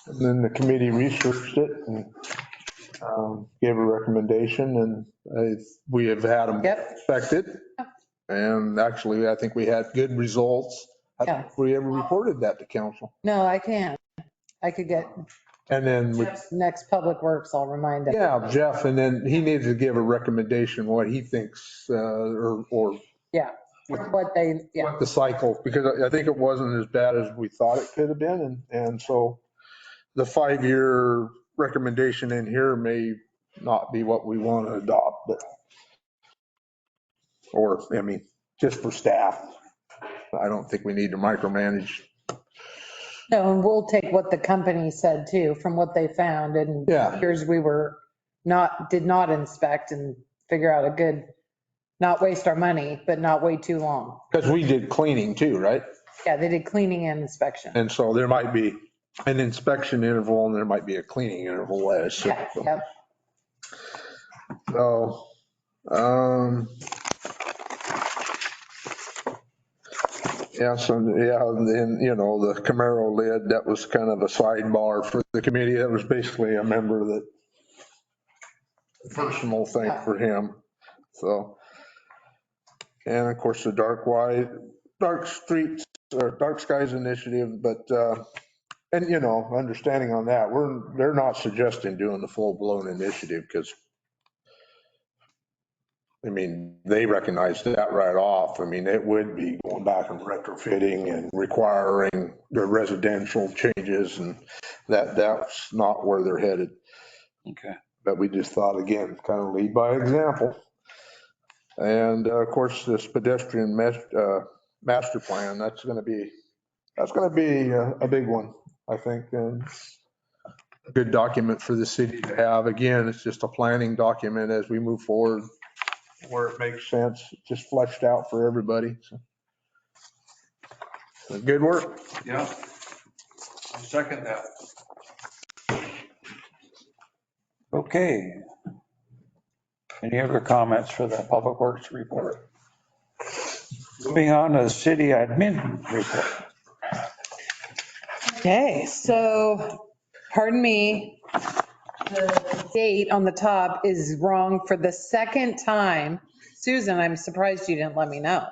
And then the committee researched it and gave a recommendation and we have had them Yep. inspected. And actually, I think we had good results. I don't think we ever reported that to council. No, I can't. I could get And then, next Public Works, I'll remind him. yeah, Jeff, and then he needs to give a recommendation, what he thinks, or Yeah, what they, yeah. what the cycle, because I think it wasn't as bad as we thought it could have been. And so the 5-year recommendation in here may not be what we want to adopt, but, or, I mean, just for staff. I don't think we need to micromanage. No, and we'll take what the company said too, from what they found, and Yeah. here's we did not inspect and figure out a good, not waste our money, but not wait too long. Because we did cleaning too, right? Yeah, they did cleaning and inspection. And so there might be an inspection interval and there might be a cleaning interval, I assume. Yeah, yep. So, yeah, then, you know, the Camaro lid, that was kind of a sidebar for the committee. That was basically a member that, personal thing for him. So, and of course, the Dark Streets, or Dark Skies Initiative, but, and, you know, understanding on that, they're not suggesting doing the full-blown initiative because, I mean, they recognize that right off. I mean, it would be going back and retrofitting and requiring the residential changes, and that's not where they're headed. Okay. But we just thought, again, kind of lead by example. And of course, this pedestrian master plan, that's going to be a big one, I think, and a good document for the city to have. Again, it's just a planning document as we move forward, where it makes sense, just fleshed out for everybody. So, good work. Yeah. I second that. Okay. Any other comments for the Public Works report? Moving on to the city admin report. Okay, so, pardon me, the date on the top is wrong for the second time. Susan, I'm surprised you didn't let me know.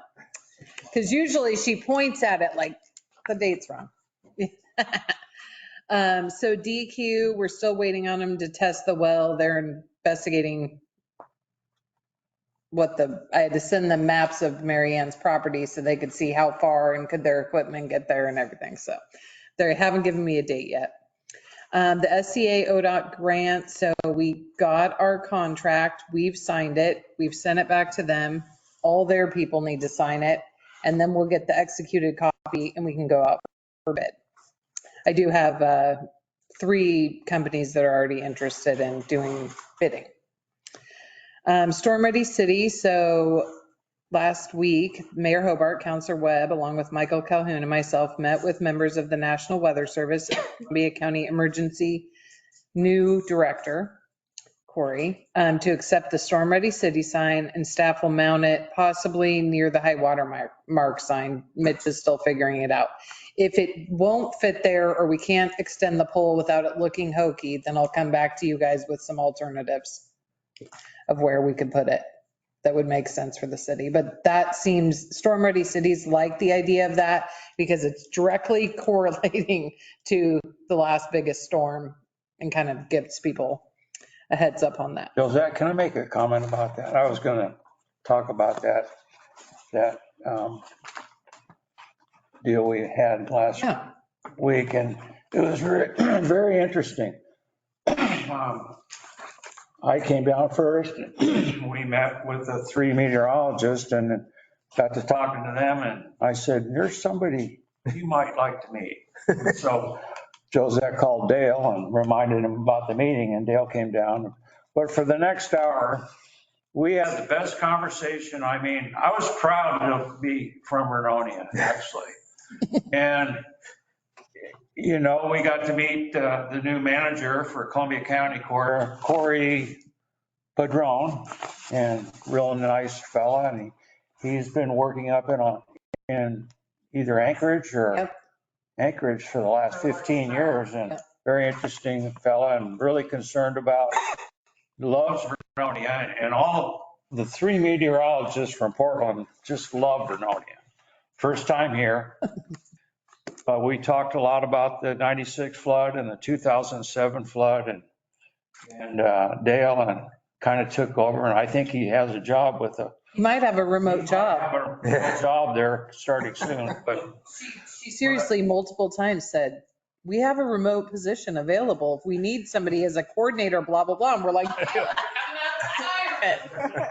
Because usually she points at it like, the date's wrong. So DQ, we're still waiting on them to test the well. They're investigating I had to send them maps of Mary Ann's property so they could see how far and could their equipment get there and everything. So they haven't given me a date yet. The SCA ODOT grant, so we got our contract, we've signed it, we've sent it back to them. All their people need to sign it, and then we'll get the executed copy and we can go out for bid. I do have 3 companies that are already interested in doing bidding. Storm Ready City, so last week, Mayor Hobart, Councilor Webb, along with Michael Calhoun and myself met with members of the National Weather Service, Columbia County Emergency new director, Corey, to accept the Storm Ready City sign, and staff will mount it possibly near the high water mark sign. Mitch is still figuring it out. If it won't fit there or we can't extend the pole without it looking hokey, then I'll come back to you guys with some alternatives of where we could put it that would make sense for the city. But that seems, Storm Ready Cities like the idea of that because it's directly correlating to the last biggest storm and kind of gives people a heads up on that. Josette, can I make a comment about that? I was going to talk about that deal we had last week, and it was very, very interesting. I came down first. We met with the 3 meteorologists and got to talking to them, and I said, there's somebody you might like to meet. So Josette called Dale and reminded him about the meeting, and Dale came down. But for the next hour, we had the best conversation. I mean, I was proud to be from Vernonia, actually. And, you know, we got to meet the new manager for Columbia County, Corey Padron, and real nice fella. And he's been working up in either Anchorage or Anchorage for the last 15 years, and very interesting fella and really concerned about, loves Vernonia, and all the 3 meteorologists from Portland just love Vernonia. First time here. But we talked a lot about the 96 flood and the 2007 flood, and Dale kind of took over, and I think he has a job with He might have a remote job. job there starting soon, but She seriously multiple times said, we have a remote position available. If we need somebody as a coordinator, blah, blah, blah. And we're like,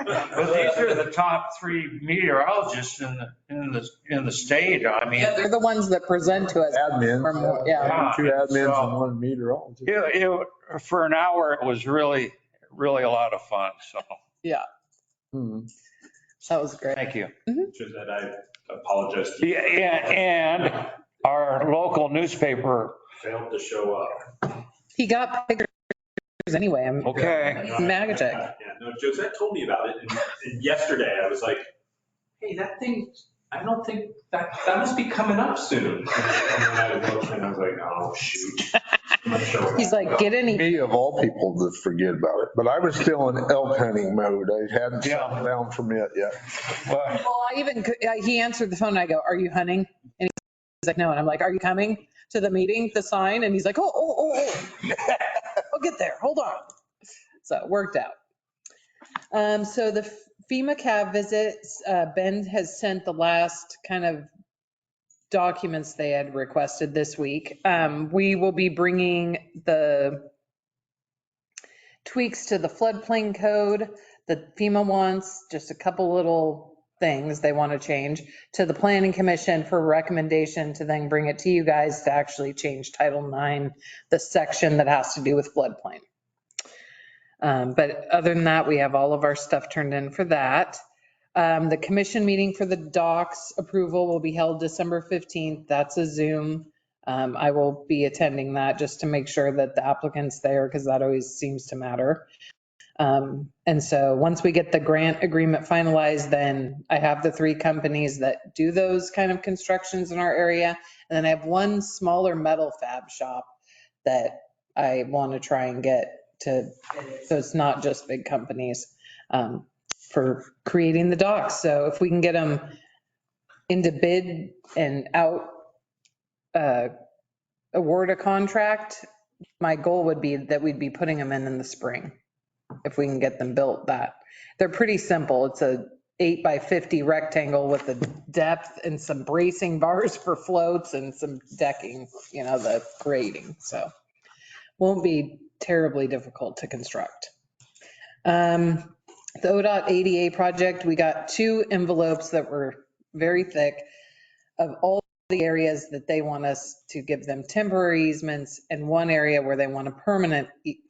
but these are the top 3 meteorologists in the state. I mean, they're the ones that present to us. Admins. Yeah. 2 admins and 1 meteorologist. For an hour, it was really, really a lot of fun. So. Yeah. That was great. Thank you. That I apologize to you. And our local newspaper Failed to show up. He got pictures anyway. Okay. Magic. Yeah, no, Josette told me about it. And yesterday I was like, hey, that thing, I don't think that must be coming up soon. And then I looked and I was like, oh, shoot. He's like, get any. Me of all people to forget about it, but I was still in elk hunting mode. I hadn't settled down from it yet. Well, he answered the phone and I go, are you hunting? And he's like, no. And I'm like, are you coming to the meeting, the sign? And he's like, oh. I'll get there. Hold on. So it worked out. So the FEMA CAV visits, Ben has sent the last kind of documents they had requested this week. We will be bringing the tweaks to the floodplain code that FEMA wants, just a couple little things they want to change, to the planning commission for recommendation to then bring it to you guys to actually change Title IX, the section that has to do with floodplain. But other than that, we have all of our stuff turned in for that. The commission meeting for the docks approval will be held December 15th. That's a Zoom. I will be attending that just to make sure that the applicant's there, because that always seems to matter. And so once we get the grant agreement finalized, then I have the 3 companies that do those kind of constructions in our area. And then I have one smaller metal fab shop that I want to try and get to, so it's not just big companies, for creating the docks. So if we can get them into bid and out, award a contract, my goal would be that we'd be putting them in the spring. If we can get them built, that they're pretty simple. It's a 8x50 rectangle with the depth and some bracing bars for floats and some decking, the grading. So won't be terribly difficult to construct. The ODOT ADA project, we got 2 envelopes that were very thick of all the areas that they want us to give them temporary easements, and 1 area where they want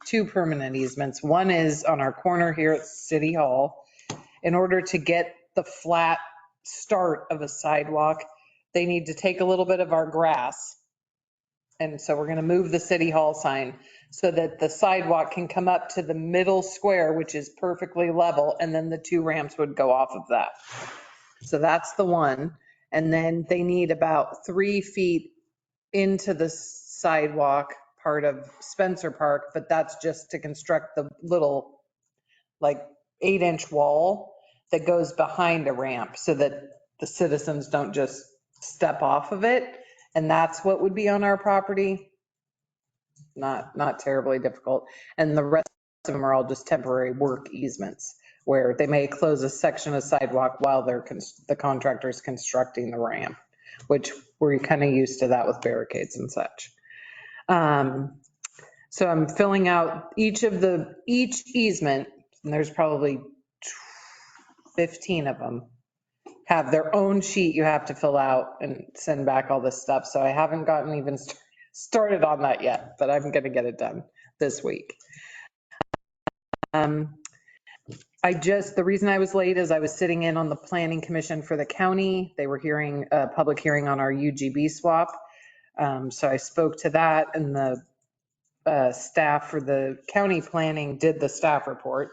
2 permanent easements. One is on our corner here at City Hall. In order to get the flat start of a sidewalk, they need to take a little bit of our grass. And so we're going to move the City Hall sign so that the sidewalk can come up to the middle square, which is perfectly level, and then the 2 ramps would go off of that. So that's the one. And then they need about 3 feet into the sidewalk part of Spencer Park, but that's just to construct the little like 8-inch wall that goes behind a ramp so that the citizens don't just step off of it. And that's what would be on our property. Not terribly difficult. And the rest of them are all just temporary work easements where they may close a section of sidewalk while the contractor's constructing the ramp, which we're kind of used to that with barricades and such. So I'm filling out each easement, and there's probably 15 of them, have their own sheet you have to fill out and send back all this stuff. So I haven't gotten even started on that yet, but I'm going to get it done this week. The reason I was late is I was sitting in on the planning commission for the county. They were hearing a public hearing on our UGB swap. So I spoke to that, and the staff for the county planning did the staff report.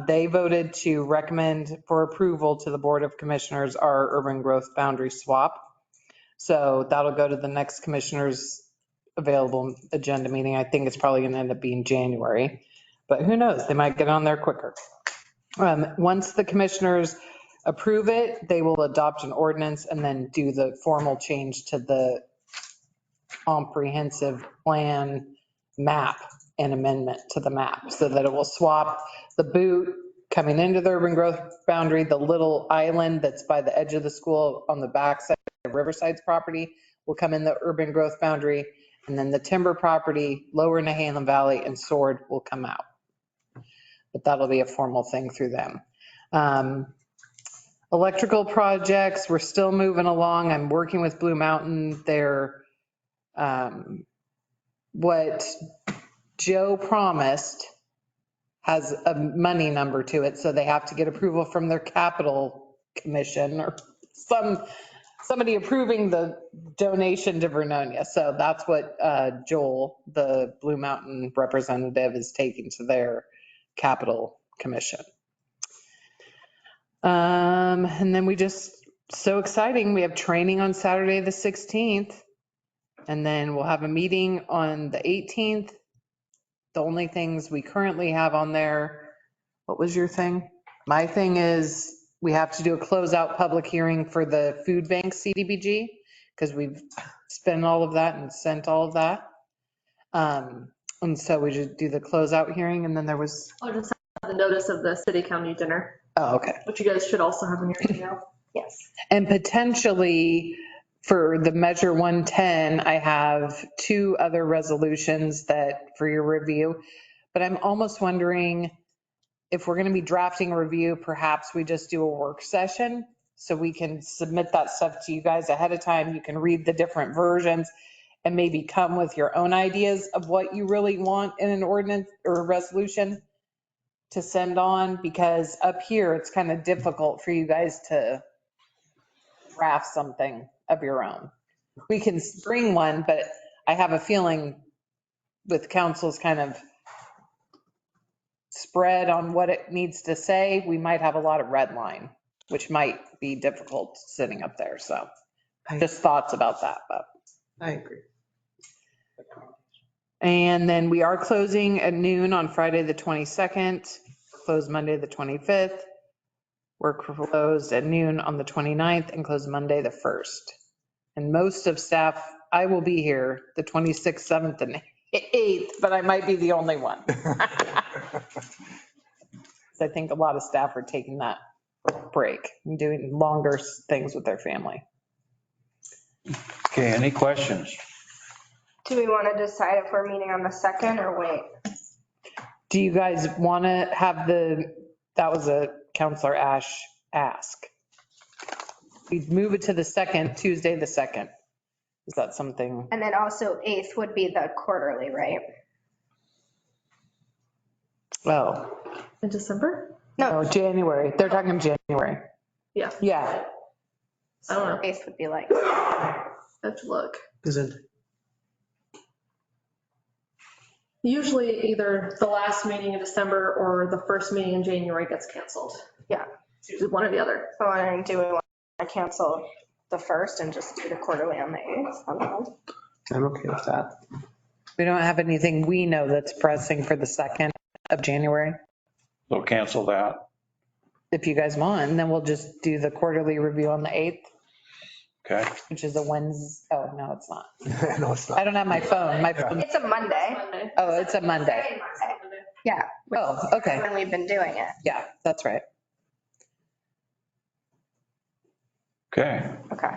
They voted to recommend for approval to the Board of Commissioners our urban growth boundary swap. So that'll go to the next commissioners available agenda meeting. I think it's probably going to end up being January, but who knows? They might get on there quicker. Once the commissioners approve it, they will adopt an ordinance and then do the formal change to the comprehensive plan map and amendment to the map so that it will swap the boot coming into the urban growth boundary, the little island that's by the edge of the school on the backside of Riverside's property will come in the urban growth boundary, and then the timber property, lower Nehalem Valley and Sword will come out. But that'll be a formal thing through them. Electrical projects, we're still moving along. I'm working with Blue Mountain. They're what Joe promised has a money number to it, so they have to get approval from their capital commission or somebody approving the donation to Vernonia. So that's what Joel, the Blue Mountain representative, is taking to their capital commission. And then so exciting, we have training on Saturday the 16th. And then we'll have a meeting on the 18th. The only things we currently have on there, what was your thing? My thing is we have to do a closeout public hearing for the food bank CDBG because we've spent all of that and sent all of that. And so we just do the closeout hearing, and then there was. I'll just have the notice of the city county dinner. Oh, okay. Which you guys should also have in your email. Yes. And potentially for the Measure 110, I have 2 other resolutions that for your review, but I'm almost wondering if we're going to be drafting a review, perhaps we just do a work session so we can submit that stuff to you guys ahead of time. You can read the different versions and maybe come with your own ideas of what you really want in an ordinance or a resolution to send on, because up here it's kind of difficult for you guys to draft something of your own. We can bring one, but I have a feeling with council's kind of spread on what it needs to say, we might have a lot of red line, which might be difficult sitting up there. So just thoughts about that. But I agree. And then we are closing at noon on Friday the 22nd, closed Monday the 25th. We're closed at noon on the 29th and closed Monday the 1st. And most of staff, I will be here the 26th, 7th, and 8th, but I might be the only one. I think a lot of staff are taking that break and doing longer things with their family. Okay, any questions? Do we want to decide if we're meeting on the 2nd or wait? Do you guys want to have that was a Counselor Ash ask. We'd move it to the 2nd, Tuesday, the 2nd. Is that something? And then also 8th would be the quarterly, right? Oh, In December? no, January. They're talking January. Yeah. Yeah. I don't know. 8th would be like, I have to look. Usually either the last meeting in December or the first meeting in January gets canceled. Yeah. It's usually one or the other. so do we want to cancel the 1st and just do the quarterly on the 8th? I'm okay with that. We don't have anything we know that's pressing for the 2nd of January, So cancel that. if you guys want, and then we'll just do the quarterly review on the 8th, Okay. which is a Wednesday. Oh, no, it's not. No, it's not. I don't have my phone. My phone. It's a Monday. Monday. Oh, it's a Monday. Yeah. Oh, okay. When we've been doing it. Yeah, that's right. Okay. Okay.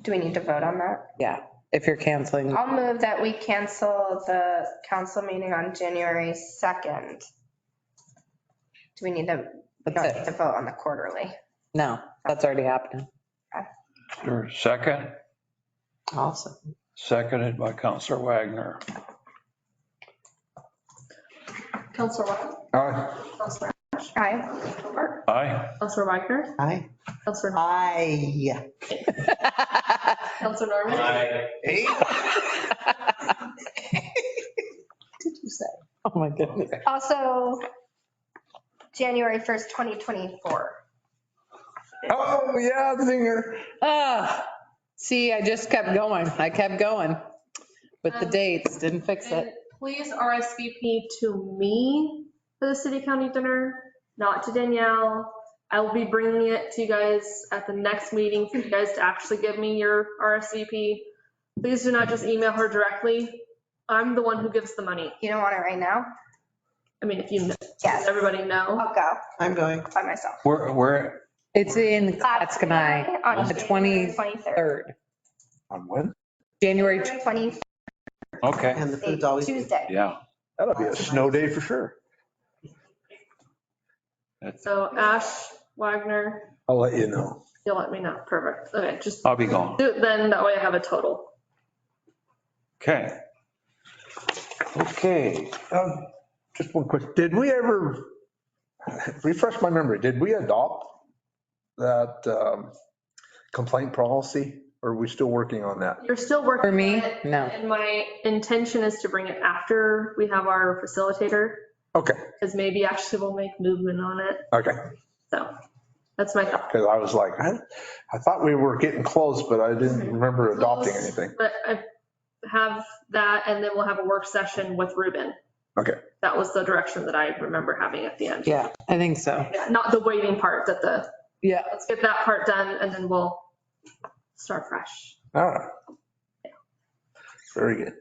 Do we need to vote on that? Yeah, if you're canceling. I'll move that we cancel the council meeting on January 2nd. Do we need to, we don't need to vote on the quarterly? No, that's already happening. Your second, Awesome. seconded by Counselor Wagner. Counselor Wagner. Aye. Counselor Aye. Hobart. Aye. Counselor Wagner. Aye. Counselor, Aye. Counselor Norman. Hey. Did you say? Oh, my goodness. Also, January 1st, 2024. Oh, yeah, zinger. See, I just kept going. I kept going with the dates, didn't fix And it. please RSVP to me for the city county dinner, not to Danielle. I will be bringing it to you guys at the next meeting for you guys to actually give me your RSVP. Please do not just email her directly. I'm the one who gives the money. You don't want it right now? I mean, if you, Yes. everybody know. I'll go I'm going. by myself. Where, It's in Clatskanie On on the January 23rd, On when? January. 23rd, okay, And the food's always. Tuesday. yeah. That'll be a snow day for sure. So Ash, Wagner, I'll let you know. you'll let me know. Perfect. Okay, just I'll be gone. do it then, that way I have a total. Okay. Okay. Just one quick, did we ever, refresh my memory, did we adopt that complaint policy? Or are we still working on that? You're still working. For me, on it, no. And my intention is to bring it after we have our facilitator, Okay, because maybe actually we'll make movement on it. okay. So that's my thought. Because I was like, I thought we were getting close, but I didn't remember adopting anything. But I have that, and then we'll have a work session with Ruben. Okay. That was the direction that I remember having at the end. Yeah, I think so. Yeah, not the waiting part, Yeah. let's get that part done, and then we'll start fresh. All right. Very good.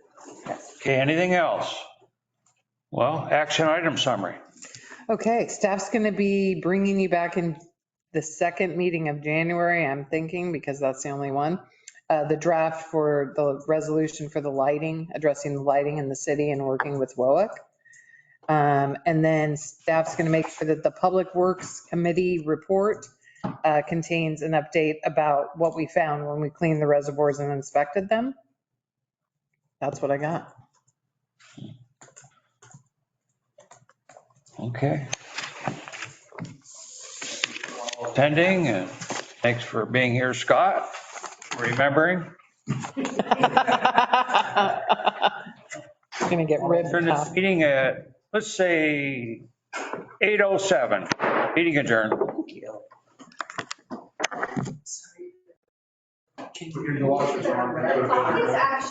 Okay, anything else? Well, action item summary. Okay, staff's going to be bringing you back in the second meeting of January, I'm thinking, because that's the only one. The draft for the resolution for the lighting, addressing the lighting in the city and working with WOAC. And then staff's going to make sure that the Public Works Committee report contains an update about what we found when we cleaned the reservoirs and inspected them. That's what I got. Okay. Attending, and thanks for being here, Scott, remembering. Going to get ribbed. Turn this meeting at, let's say, 8:07. Meeting adjourned. It's actually